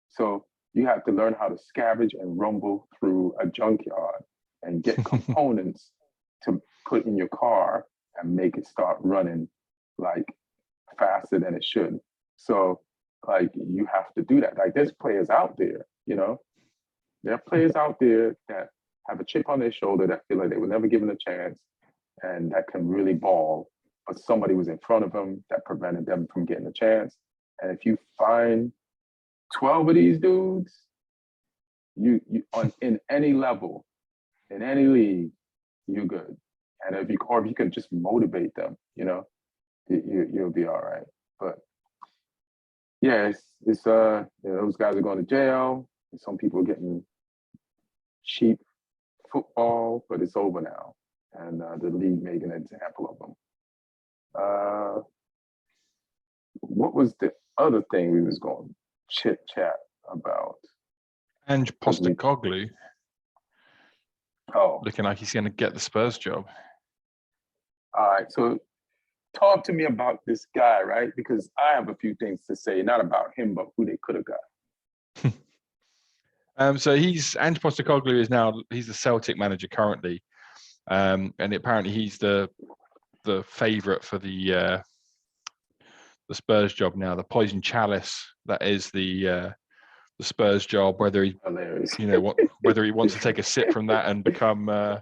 So you have to learn how to scavenge and rumble through a junkyard and get components to put in your car and make it start running like faster than it should. So like you have to do that. Like there's players out there, you know, there are players out there that have a chip on their shoulder that feel like they were never given a chance and that can really ball, but somebody was in front of them that prevented them from getting a chance. And if you find 12 of these dudes, you on in any level, in any league, you're good. And if you can just motivate them, you know, you'll be all right. But yeah, it's those guys are going to jail. Some people are getting cheap football, but it's over now, and the league made an example of them. What was the other thing we was going to chit chat about? And Postecoglou. Oh, looking like he's going to get the Spurs job. All right, so talk to me about this guy, right? Because I have a few things to say, not about him, but who they could have got. So Ange Postecoglou he's the Celtic manager currently, and apparently he's the favourite for the Spurs job now. The poison chalice that is the Spurs job. Whether he, Hilarious. whether he wants to take a sip from that and become the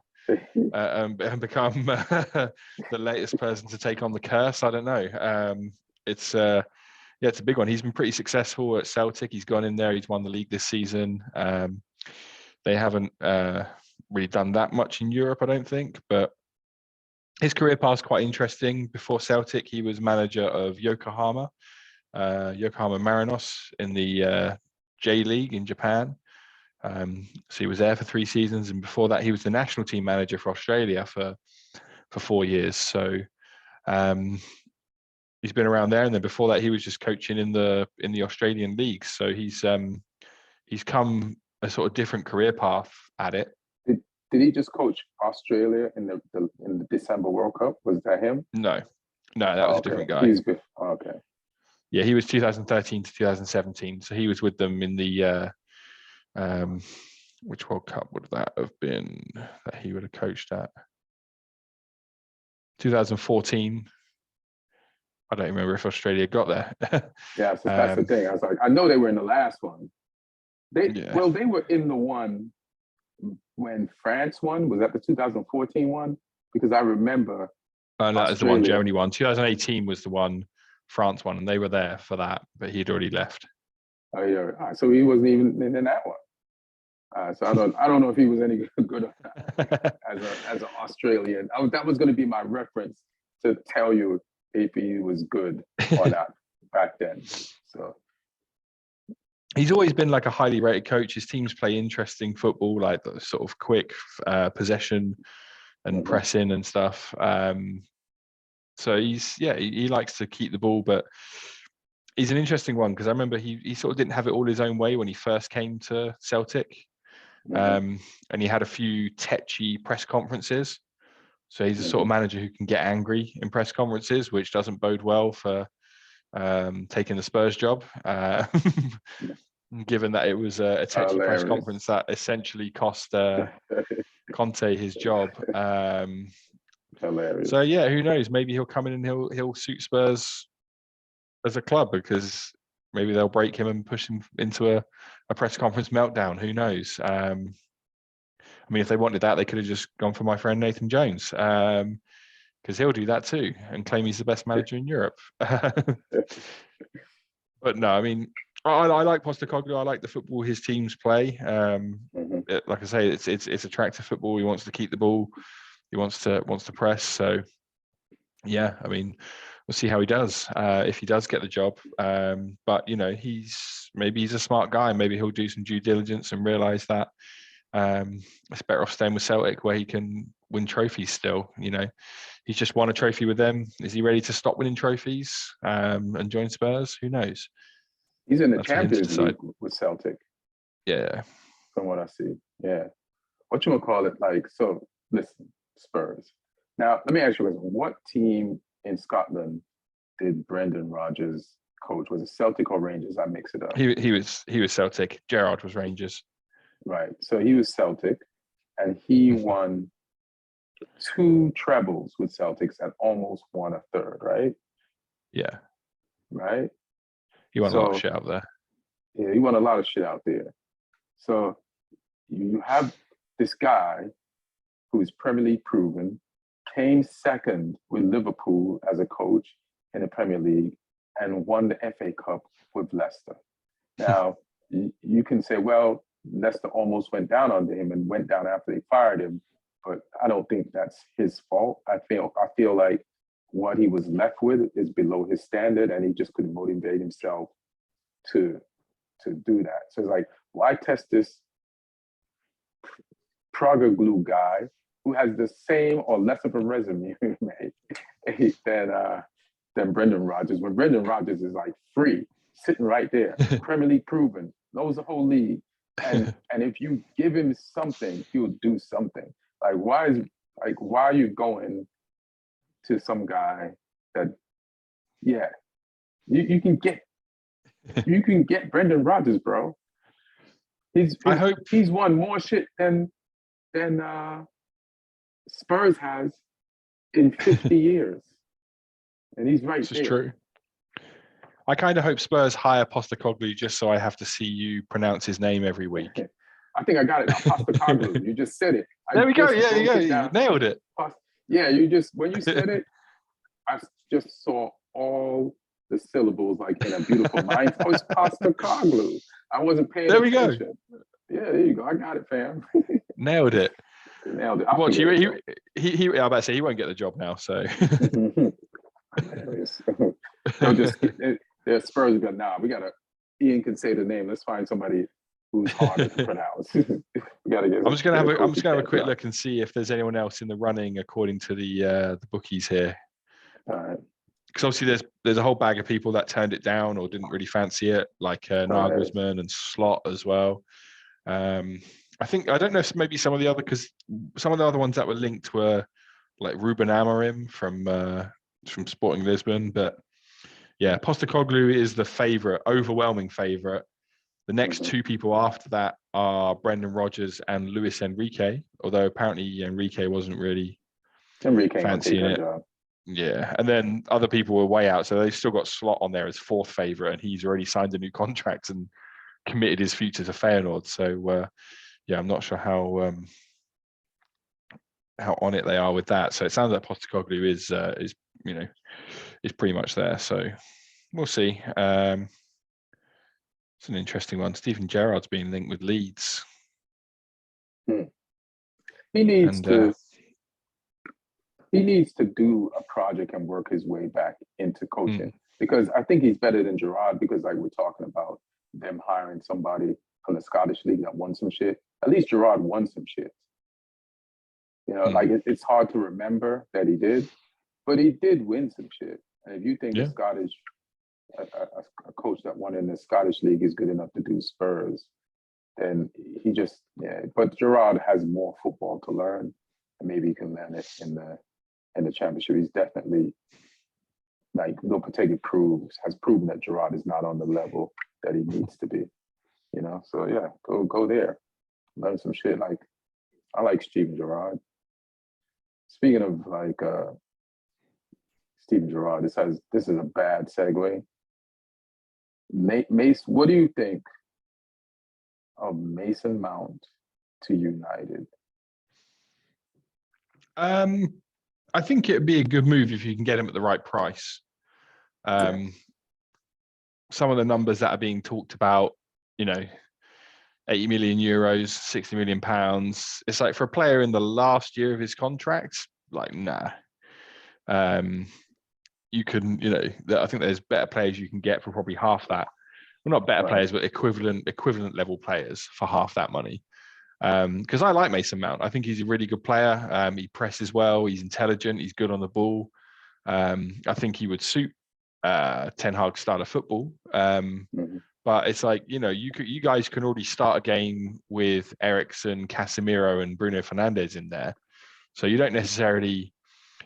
latest person to take on the curse, I don't know. It's a big one. He's been pretty successful at Celtic. He's gone in there. He's won the league this season. They haven't really done that much in Europe, I don't think. But his career path's quite interesting. Before Celtic, he was manager of Yokohama Marinos in the J League in Japan. So he was there for 3 seasons, and before that, he was the national team manager for Australia for 4 years. So he's been around there, and then before that, he was just coaching in the Australian league. So he's come a sort of different career path at it. Did he just coach Australia in the December World Cup? Was that him? No, that was a different guy. Okay. Yeah, he was 2013 to 2017. So he was with them in the which World Cup would that have been that he would have coached at? 2014. I don't remember if Australia got there. Yeah, so that's the thing. I was like, I know they were in the last one. They were in the one when France won. Was that the 2014 one? Because I remember. That was the one Germany won. 2018 was the one France won, and they were there for that, but he'd already left. Oh yeah, so he wasn't even in that one. So I don't know if he was any good or not as an Australian. That was going to be my reference to tell you if he was good or not back then. So he's always been like a highly rated coach. His teams play interesting football, like the sort of quick possession and pressing and stuff. So he likes to keep the ball, but he's an interesting one because I remember he sort of didn't have it all his own way when he first came to Celtic. And he had a few tetchy press conferences. So he's a sort of manager who can get angry in press conferences, which doesn't bode well for taking the Spurs job, given that it was a tetchy press conference that essentially cost Conte his job. Hilarious. So yeah, who knows? Maybe he'll come in and he'll suit Spurs as a club, because maybe they'll break him and push him into a press conference meltdown. Who knows? I mean, if they wanted that, they could have just gone for my friend Nathan Jones, because he'll do that too and claim he's the best manager in Europe. But no, I mean, I like Postecoglou. I like the football his teams play. Like I say, it's attractive football. He wants to keep the ball. He wants to press. So yeah, I mean, we'll see how he does if he does get the job. But he's a smart guy. Maybe he'll do some due diligence and realise that it's better off staying with Celtic, where he can win trophies still. He's just won a trophy with them. Is he ready to stop winning trophies and join Spurs? Who knows? He's in the Champions League with Celtic. Yeah. From what I see. Yeah. What you gonna call it? Like, so listen, Spurs. Now, let me ask you this. What team in Scotland did Brendan Rodgers coach? Was it Celtic or Rangers? I mix it up. He was Celtic. Gerrard was Rangers. Right. So he was Celtic, and he won 2 trebles with Celtics and almost won a third. Right. Yeah. Right. He won a lot of shit out there. Yeah, he won a lot of shit out there. So you have this guy who's Premier League proven, came second with Liverpool as a coach in the Premier League, and won the FA Cup with Leicester. Now, you can say, well, Leicester almost went down under him and went down after they fired him, but I don't think that's his fault. I feel like what he was left with is below his standard, and he just couldn't motivate himself to do that. So it's like, why test this Praga glue guy who has the same or less of a resume than Brendan Rodgers, when Brendan Rodgers is like free, sitting right there, Premier League proven, knows the whole league. And if you give him something, he'll do something. Like, why are you going to some guy that, yeah, you can get Brendan Rodgers, bro. He's won more shit than Spurs has in 50 years. And he's right there. This is true. I kind of hope Spurs hire Postecoglou just so I have to see you pronounce his name every week. I think I got it now. Postecoglou. You just said it. There we go. Yeah, you nailed it. Yeah, when you said it, I just saw all the syllables like in a beautiful mind. Oh, it's Postecoglou. I wasn't paying attention. There we go. Yeah, there you go. I got it, fam. Nailed it. Nailed it. Watch, I'm about to say he won't get the job now. So. They're Spurs, but we gotta. Ian can say the name. Let's find somebody who's harder to pronounce. We gotta get. I'm just gonna have a quick look and see if there's anyone else in the running according to the bookies here. All right. Because obviously there's a whole bag of people that turned it down or didn't really fancy it, like Nagelsmann and Slot as well. I don't know if maybe some of the other ones that were linked were like Ruben Amorim from Sporting Lisbon, but yeah, Postecoglou is the overwhelming favourite. The next 2 people after that are Brendan Rodgers and Luis Enrique, although apparently Enrique wasn't really fancying it. Yeah, and then other people were way out, so they've still got Slot on there as 4th favourite, and he's already signed a new contract and committed his future to Feyenoord. So yeah, I'm not sure how on it they are with that. So it sounds like Postecoglou is pretty much there. So we'll see. It's an interesting one. Steven Gerrard's being linked with Leeds. He needs to do a project and work his way back into coaching, because I think he's better than Gerrard, because like we're talking about them hiring somebody from the Scottish League that won some shit. At least Gerrard won some shit. Like it's hard to remember that he did, but he did win some shit. And if you think the Scottish, a coach that won in the Scottish League is good enough to do Spurs, then he just, but Gerrard has more football to learn, and maybe he can learn it in the Championship. He's definitely, like Lopetegui has proven that Gerrard is not on the level that he needs to be. So yeah, go there, learn some shit. Like, I like Steven Gerrard. Speaking of like Steven Gerrard, this is a bad segue. Mace, what do you think of Mason Mount to United? I think it'd be a good move if you can get him at the right price. Some of the numbers that are being talked about, 80 million euros, 60 million pounds. It's like, for a player in the last year of his contract, like, nah. You can, I think there's better players you can get for probably half that. Well, not better players, but equivalent level players for half that money. Because I like Mason Mount. I think he's a really good player. He presses well. He's intelligent. He's good on the ball. I think he would suit Ten Hag's style of football. But it's like, you guys can already start a game with Eriksen, Casemiro, and Bruno Fernandes in there. So you don't necessarily,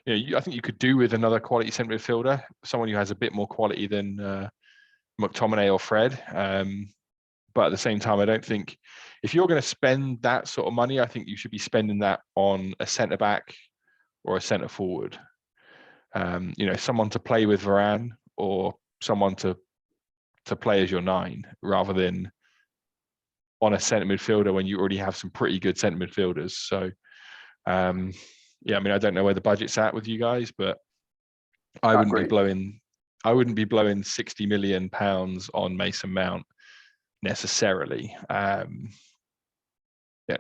I think you could do with another quality centre midfielder, someone who has a bit more quality than McTominay or Fred. But at the same time, I don't think if you're going to spend that sort of money, I think you should be spending that on a centre back or a centre forward. Someone to play with Varane or someone to play as your 9, rather than on a centre midfielder when you already have some pretty good centre midfielders. So, I don't know where the budget's at with you guys, but I wouldn't be blowing 60 million pounds on Mason Mount necessarily.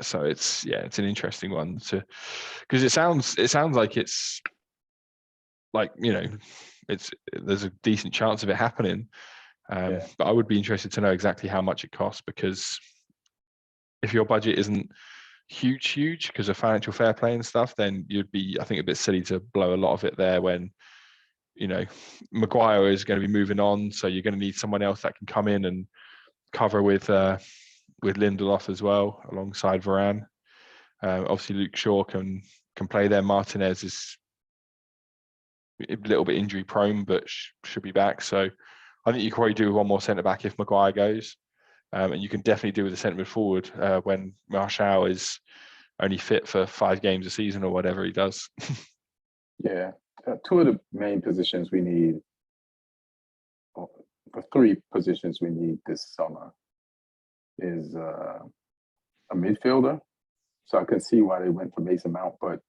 So it's an interesting one because it sounds like it's like, there's a decent chance of it happening. But I would be interested to know exactly how much it costs, because if your budget isn't huge because of financial fair play and stuff, then you'd be, I think, a bit silly to blow a lot of it there when, Maguire is going to be moving on. So you're going to need someone else that can come in and cover with Lindelof as well, alongside Varane. Obviously, Luke Shaw can play there. Martinez is a little bit injury prone, but should be back. So I think you can probably do one more centre back if Maguire goes. And you can definitely do with a centre mid forward when Martial is only fit for 5 games a season or whatever he does. Yeah. 2 of the main positions we need, or 3 positions we need this summer, is a midfielder. So I can see why they went for Mason Mount, but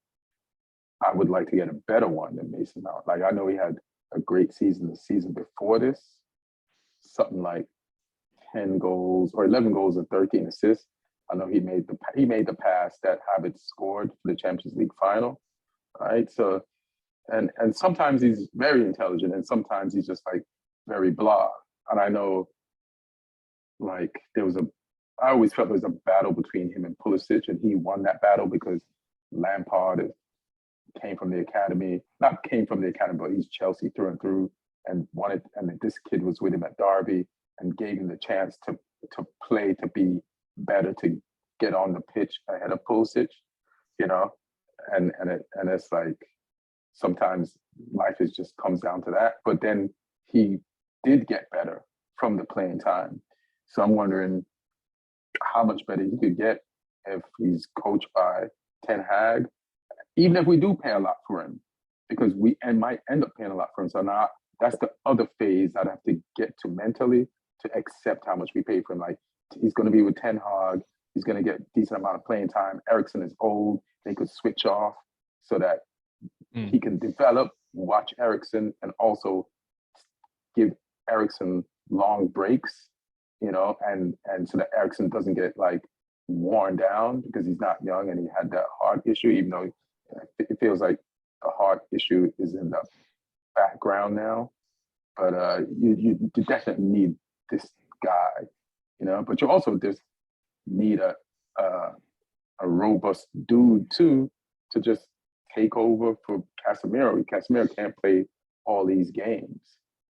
I would like to get a better one than Mason Mount. Like, I know he had a great season the season before this, something like 10 goals or 11 goals and 13 assists. I know he made the pass that Havertz scored for the Champions League final, right? So, and sometimes he's very intelligent, and sometimes he's just like very blah. And I know, like, I always felt there was a battle between him and Pulisic, and he won that battle because Lampard came from the academy, but he's Chelsea through and through, and this kid was with him at Derby and gave him the chance to play, to be better, to get on the pitch ahead of Pulisic, and it's like sometimes life just comes down to that. But then he did get better from the playing time. So I'm wondering how much better he could get if he's coached by Ten Hag, even if we do pay a lot for him, because we might end up paying a lot for him. So now that's the other phase I'd have to get to mentally, to accept how much we pay for him. Like, he's going to be with Ten Hag. He's going to get a decent amount of playing time. Eriksen is old. They could switch off so that he can develop, watch Eriksen, and also give Eriksen long breaks, and so that Eriksen doesn't get like worn down because he's not young and he had that heart issue, even though it feels like the heart issue is in the background now. But you definitely need this guy, but you also just need a robust dude too, to just take over for Casemiro. Casemiro can't play all these games.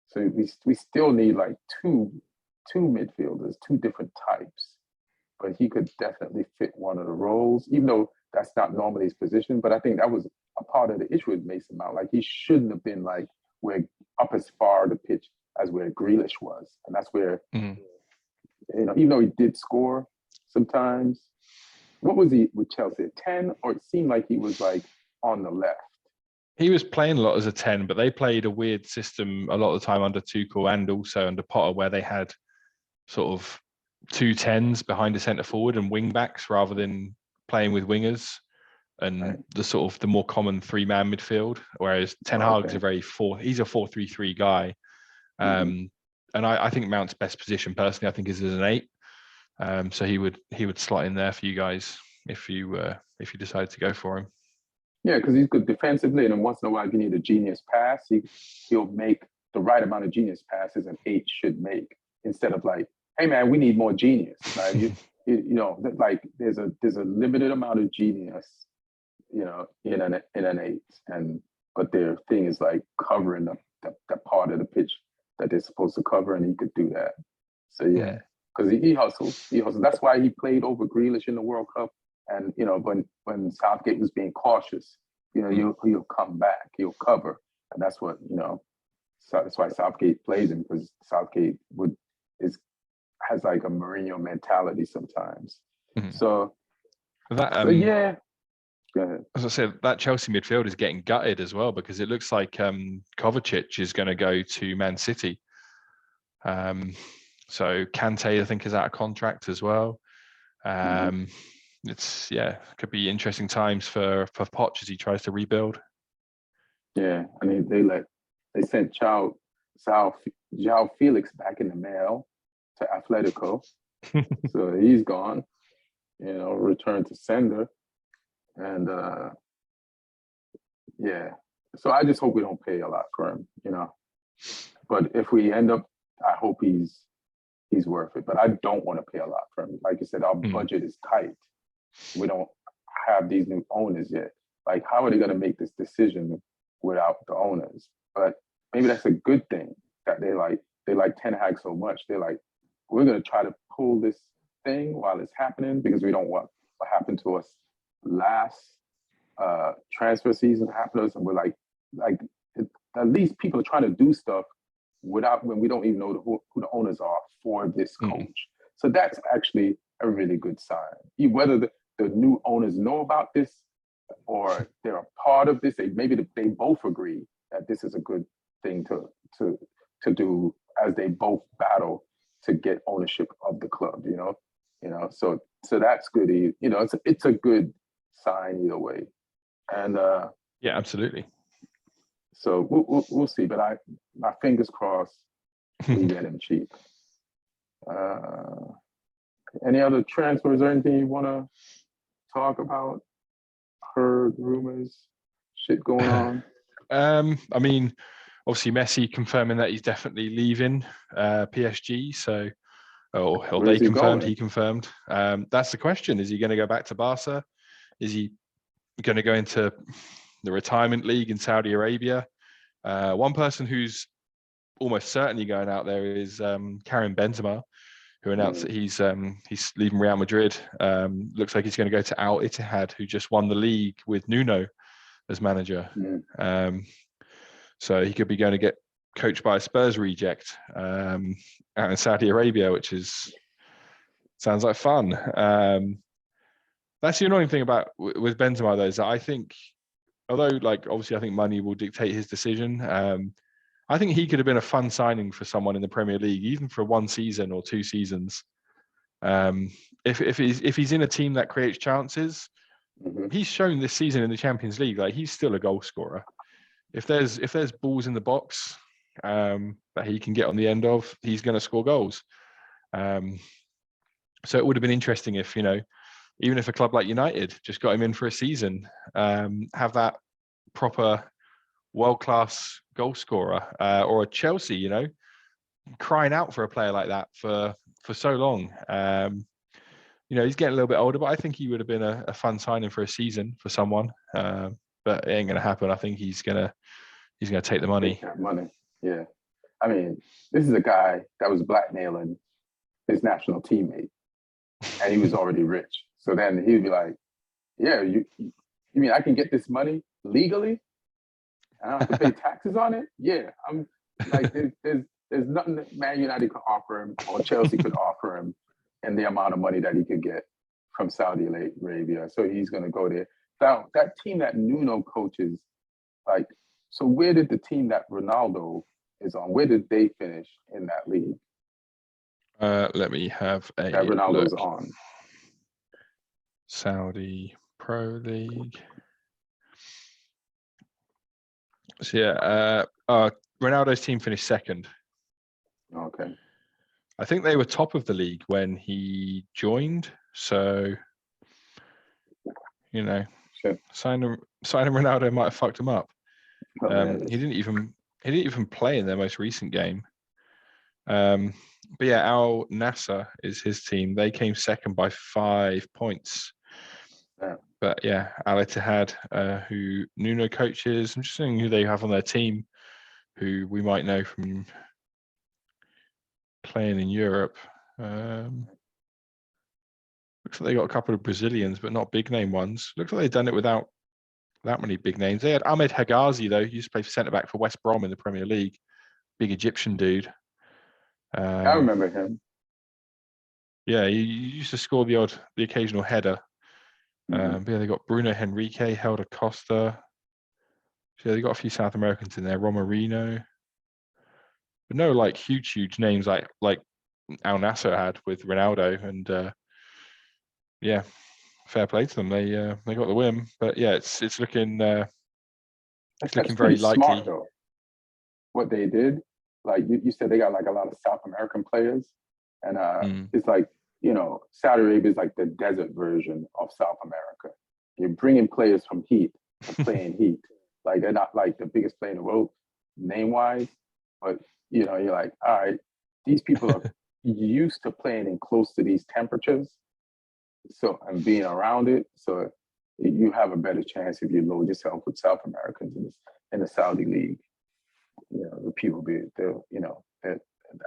So we still need like two midfielders, 2 different types. But he could definitely fit one of the roles, even though that's not normally his position. But I think that was a part of the issue with Mason Mount. Like, he shouldn't have been like up as far the pitch as where Grealish was. And that's where, even though he did score sometimes, what was he with Chelsea, 10? Or it seemed like he was like on the left. He was playing a lot as a 10, but they played a weird system a lot of the time under Tuchel and also under Potter, where they had sort of 2 10s behind a centre forward and wing backs rather than playing with wingers, and the sort of the more common 3-man midfield. Whereas Ten Hag's he's a 4-3-3 guy. And I think Mount's best position personally, I think, is as an 8. So he would slot in there for you guys if you decided to go for him. Yeah, because he's good defensively, and then once in a while, if you need a genius pass, he'll make the right amount of genius passes an 8 should make, instead of like, hey man, we need more genius. Like, like there's a limited amount of genius, in an 8, but their thing is like covering the part of the pitch that they're supposed to cover, and he could do that. So yeah, because he hustles. That's why he played over Grealish in the World Cup. And when Southgate was being cautious, he'll come back, he'll cover, and that's what So that's why Southgate plays him, because Southgate has like a Mourinho mentality sometimes. Mhm. So That yeah. Go ahead. As I said, that Chelsea midfield is getting gutted as well, because it looks like Kovacic is going to go to Man City. So Kante, I think, is out of contract as well. It's could be interesting times for Poch as he tries to rebuild. Yeah, I mean they sent João Felix back in the mail to Atletico, so he's gone. Returned to sender, and yeah. So I just hope we don't pay a lot for him, But if we end up, I hope he's worth it. But I don't want to pay a lot for him. Like I said, our budget is tight. We don't have these new owners yet. Like, how are they going to make this decision without the owners? But maybe that's a good thing that they like Ten Hag so much. They're like, we're going to try to pull this thing while it's happening, because we don't want what happened to us last transfer season happen to us, and we're like at least people are trying to do stuff when we don't even know who the owners are for this coach. So that's actually a really good sign. Whether the new owners know about this or they're a part of this, maybe they both agree that this is a good thing to do, as they both battle to get ownership of the club. So that's good. It's a good sign either way. And yeah, absolutely. So we'll see, but my fingers crossed we get him cheap. Any other transfers or anything you want to talk about? Heard rumors, shit going on. I mean, obviously Messi confirming that he's definitely leaving PSG. So, he confirmed. That's the question. Is he going to go back to Barca? Is he going to go into the retirement league in Saudi Arabia? One person who's almost certainly going out there is Karim Benzema, who announced that he's leaving Real Madrid. Looks like he's going to go to Al Ittihad, who just won the league with Nuno as manager. So he could be going to get coached by a Spurs reject out in Saudi Arabia, which sounds like fun. That's the annoying thing about with Benzema, though, is that I think, although obviously I think money will dictate his decision, I think he could have been a fun signing for someone in the Premier League, even for 1 season or 2 seasons. If he's in a team that creates chances, he's shown this season in the Champions League he's still a goal scorer. If there's balls in the box that he can get on the end of, he's going to score goals. So it would have been interesting if even if a club like United just got him in for a season, have that proper world-class goal scorer, or a Chelsea, crying out for a player like that for so long. He's getting a little bit older, but I think he would have been a fun signing for a season for someone. But it ain't going to happen. I think he's going to take the money. Take that money, yeah. I mean, this is a guy that was blackmailing his national teammate, and he was already rich. So then he'd be like, "Yeah, you mean I can get this money legally? I don't have to pay taxes on it? Yeah, I'm like, there's nothing that Man United could offer him or Chelsea could offer him, and the amount of money that he could get from Saudi Arabia. So he's going to go there. Now, that team that Nuno coaches, so where did the team that Ronaldo is on, where did they finish in that league? Let me have a that Ronaldo's look. on. Saudi Pro League. So yeah, Ronaldo's team finished 2nd. Okay. I think they were top of the league when he joined. So, Sure. signing Ronaldo might have fucked him up. Hilarious. He didn't even play in their most recent game. But yeah, Al Nassr is his team. They came 2nd by 5 points. Yeah. But yeah, Al Ittihad, who Nuno coaches. I'm just seeing who they have on their team, who we might know from playing in Europe. Looks like they got a couple of Brazilians, but not big name ones. Looks like they've done it without that many big names. They had Ahmed Hegazi, though. He used to play centre back for West Brom in the Premier League. big Egyptian dude. I remember him. Yeah, he used to score the occasional header. Mhm. But yeah, they got Bruno Henrique, Helder Costa. So yeah, they got a few South Americans in there, Romarino. But no like huge names like Al Nasser had with Ronaldo, and yeah, fair play to them. They got the win. But yeah, it's looking That's very pretty smart likely. though. What they did, like you said, they got like a lot of South American players, and Mm. it's like Saudi Arabia is like the desert version of South America. You're bringing players from Heat to play in Heat. Like they're not like the biggest player in the world name wise, but you're like, all right, these people are used to playing in close to these temperatures, so and being around it, so you have a better chance if you load yourself with South Americans in the Saudi league. The people be the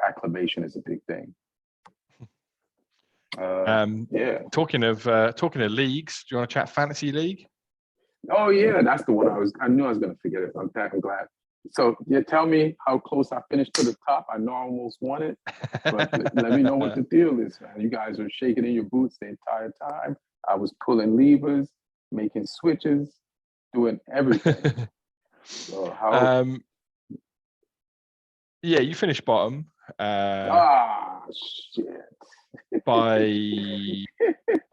acclimation is a big thing. Yeah. Talking of leagues, do you want to chat fantasy league? Oh yeah, that's the one I knew I was gonna forget it. I'm glad. So yeah, tell me how close I finished to the top. I know I almost won it, but let me know what the deal is, man. You guys were shaking in your boots the entire time. I was pulling levers, making switches, doing everything. So how? Yeah, you finished bottom. Shit. By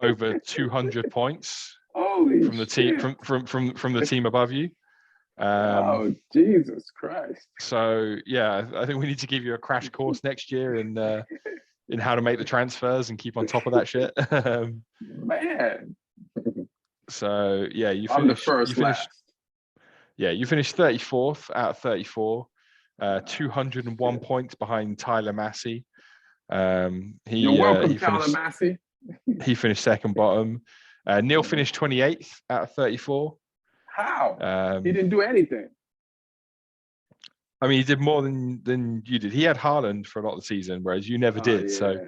over 200 points. Holy from the team shit. from the team above you. Oh Jesus Christ! So yeah, I think we need to give you a crash course next year in how to make the transfers and keep on top of that shit. Man. So yeah, I'm the first last. Yeah, you finished 34th out of 34, 201 points behind Tyler Massey. You're welcome, Tyler Massey. He finished second bottom. Neil finished 28th out of 34. How? He didn't do anything. I mean, he did more than you did. He had Haaland for a lot of the season, whereas you never did. Yeah. So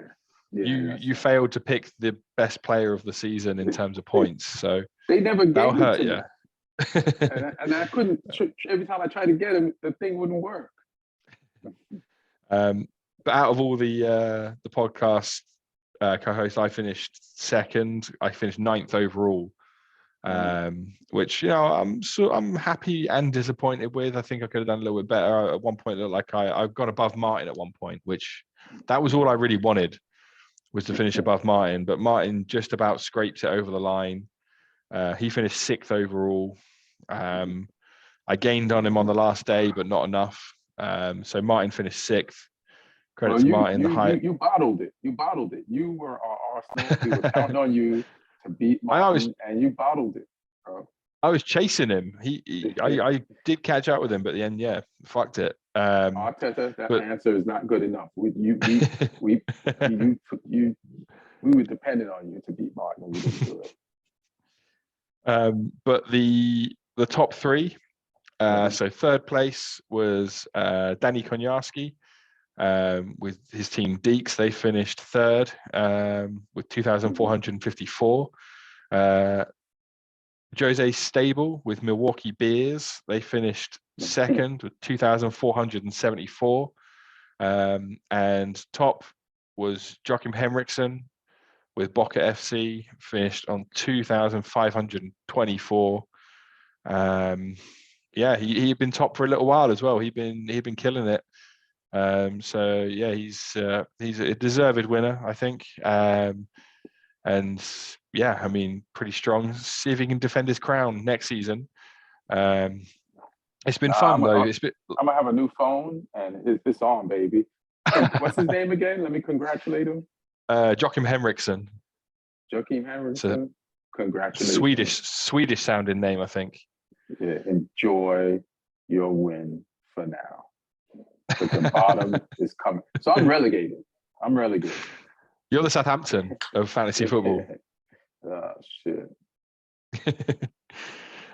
you failed to pick the best player of the season in terms of points. So they never gave it to me. and I couldn't. Every time I tried to get him, the thing wouldn't work. But out of all the podcast co-hosts, I finished second. I finished 9th overall, which I'm happy and disappointed with. I think I could have done a little bit better. At one point, it looked like I got above Martin at one point, which that was all I really wanted, was to finish above Martin. But Martin just about scraped it over the line. He finished 6th overall. I gained on him on the last day, but not enough. So Martin finished 6th. Credit to Martin. You bottled it. You bottled it. You were our Arsenal. We were counting on you to beat Martin, and you bottled it, bro. I was chasing him. I did catch up with him, but at the end, yeah, fucked it. Arteta, answer is not good enough. We were dependent on you to beat Martin, and we didn't do it. But the top three. So third place was Danny Konyaski with his team Deeks. They finished third with 2,454. Jose Stable with Milwaukee Beers. They finished second with 2,474. And top was Joachim Henriksen with Boca FC, finished on 2,524. Yeah, he had been top for a little while as well. He'd been killing it. So yeah, he's a deserved winner, I think. And yeah, I mean, pretty strong. See if he can defend his crown next season. It's been fun though. I'm gonna have a new phone, and it's on, baby. What's his name again? Let me congratulate him. Joachim Henriksen. Joachim Henriksen. Congratulations. Swedish sounding name, I think. Yeah, enjoy your win for now. But the bottom is coming. So I'm relegated. You're the Southampton of fantasy football. Oh shit.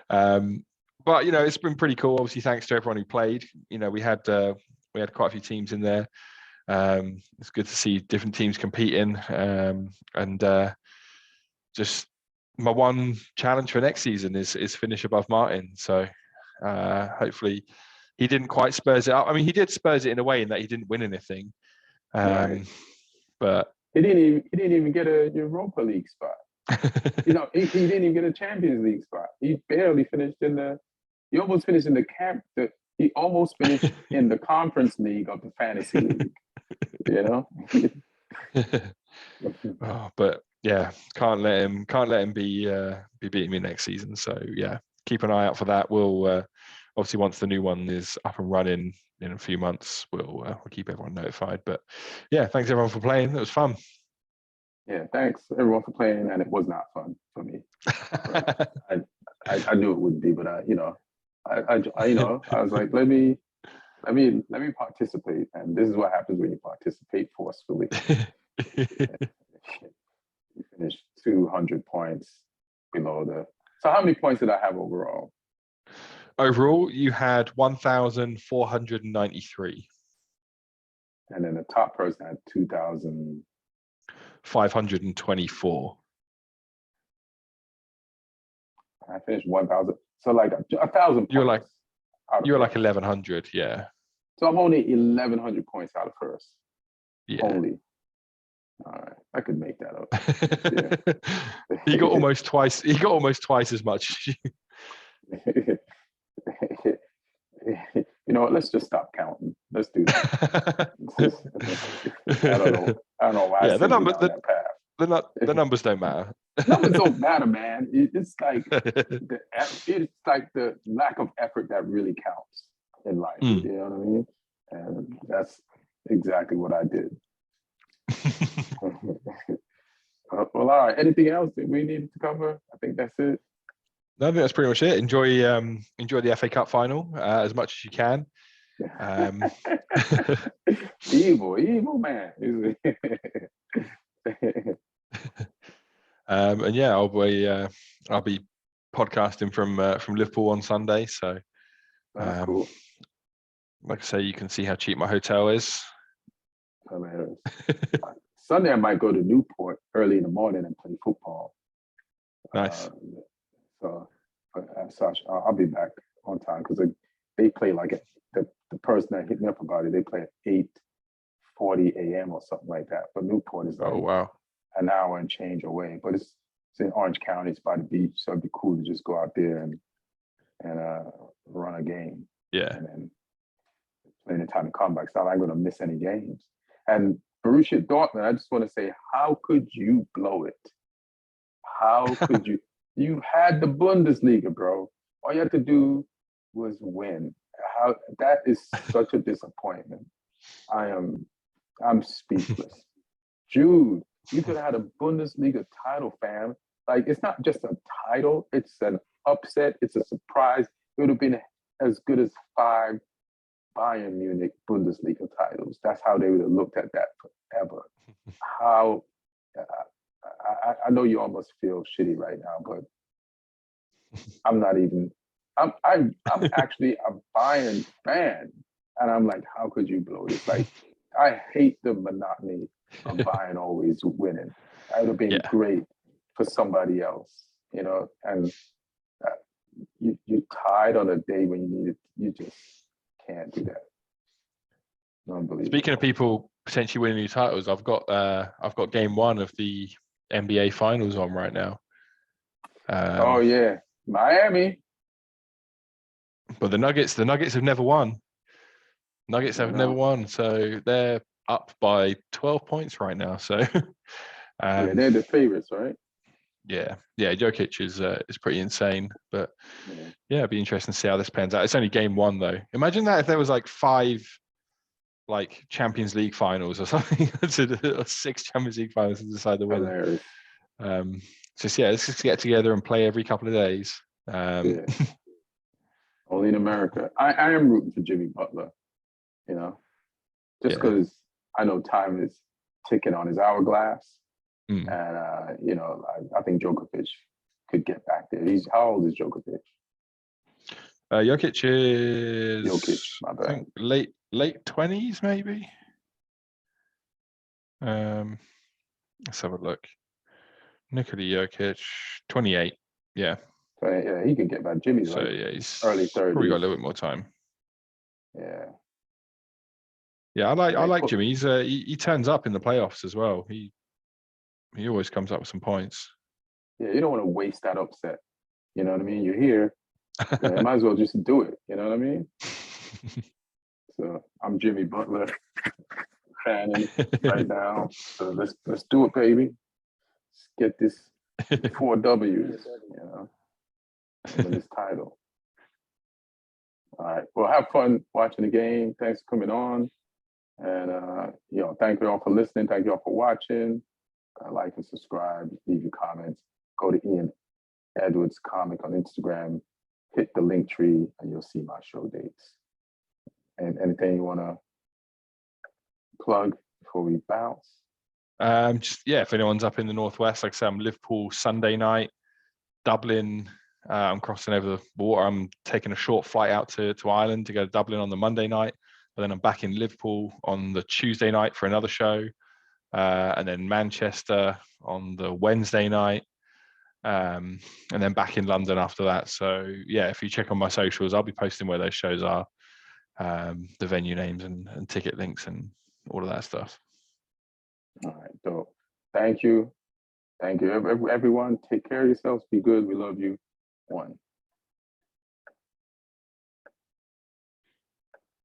But it's been pretty cool. Obviously, thanks to everyone who played. We had quite a few teams in there. It's good to see different teams competing. And just my one challenge for next season is finish above Martin. So hopefully he didn't quite Spurs it up. I mean, he did Spurs it in a way in that he didn't win anything. Right. But he didn't even get a Europa League spot. He didn't even get a Champions League spot. He barely finished he almost finished in the camp. He almost finished in the Conference League of the Fantasy League. You know. But yeah, can't let him be beating me next season. So yeah, keep an eye out for that. We'll obviously once the new one is up and running in a few months, we'll keep everyone notified. But yeah, thanks everyone for playing. It was fun. Yeah, thanks everyone for playing, and it was not fun for me. I knew it wouldn't be, but I was like, let me participate, and this is what happens when you participate forcefully. You finished 200 points below the. So how many points did I have overall? Overall, you had 1,493. And then the top person had 2,000. 524. I finished 1,000. So like 1,000 points. You were like 1,100, yeah. So I'm only 1,100 points out of first. Yeah. Only. All right, I could make that up. Yeah. He got almost twice as much. You know what? Let's just stop counting. Let's do that. I don't know why. Yeah, the numbers don't matter. Numbers don't matter, man. It's like the lack of effort that really counts in life. You know what I mean? And that's exactly what I did. Well, all right. Anything else that we needed to cover? I think that's it. No, I think that's pretty much it. Enjoy the FA Cup final as much as you can. Evil man. And yeah, I'll be podcasting from Liverpool on Sunday. So, cool. Like I say, you can see how cheap my hotel is. Sunday, I might go to Newport early in the morning and play football. Nice. So as such, I'll be back on time because they play like the person that hit me up about it. They play at 8:40 a.m. or something like that. But Newport is like an hour and change away. But it's in Orange County. It's by the beach, so it'd be cool to just go out there and run a game. Yeah. And then play the time to come back. It's not like I'm going to miss any games. And Borussia Dortmund, I just want to say, how could you blow it? How could you? You had the Bundesliga, bro. All you had to do was win. That is such a disappointment. I'm speechless. Jude, you could have had a Bundesliga title, fam. Like, it's not just a title, it's an upset, it's a surprise. It would have been as good as 5 Bayern Munich Bundesliga titles. That's how they would have looked at that forever. How I know you almost feel shitty right now, but I'm not even. I'm actually a Bayern fan, and I'm like, how could you blow this? Like, I hate the monotony of Bayern always winning. That would have been great for somebody else, you know. And you tied on a day when you needed. You just can't do that. Unbelievable. Speaking of people potentially winning new titles, I've got game 1 of the NBA Finals on right now. Oh yeah, Miami. But the Nuggets have never won. Nuggets have never won, so they're up by 12 points right now. So they're the favorites, right? Yeah, Jokic is pretty insane, but it'd be interesting to see how this pans out. It's only game 1 though. Imagine that if there was like 5 like Champions League finals or something, or 6 Champions League finals to decide the winner. Let's just get together and play every couple of days. Only in America. I am rooting for Jimmy Butler, you know, just because I know time is ticking on his hourglass. And, you know, I think Djokovic could get back there. How old is Djokovic? Jokic is my bad. I think late 20s, maybe. Let's have a look. Nikola Jokic, 28. Yeah. Yeah, he could get back. Jimmy's he's he's early 30s. Probably got a little bit more time. Yeah, I like Jimmy. He's he turns up in the playoffs as well. He always comes up with some points. Yeah, you don't want to waste that upset. You know what I mean? You're here. Yeah, might as well just do it. You know what I mean? So I'm Jimmy Butler fan right now. So let's do it, baby. Let's get this 4 W's, you know, with this title. All right. Well, have fun watching the game. Thanks for coming on. And thank you all for listening. Thank you all for watching. Like and subscribe, leave your comments. Go to Ian Edwards Comic on Instagram. Hit the link tree and you'll see my show dates. And anything you want to plug before we bounce? If anyone's up in the northwest, like I said, I'm Liverpool Sunday night, Dublin. I'm crossing over the water. I'm taking a short flight out to Ireland to go to Dublin on the Monday night, but then I'm back in Liverpool on the Tuesday night for another show, and then Manchester on the Wednesday night, and then back in London after that. So yeah, if you check on my socials, I'll be posting where those shows are, the venue names and ticket links and all of that stuff. All right, dope. Thank you. Thank you, everyone. Take care of yourselves. Be good. We love you. 1.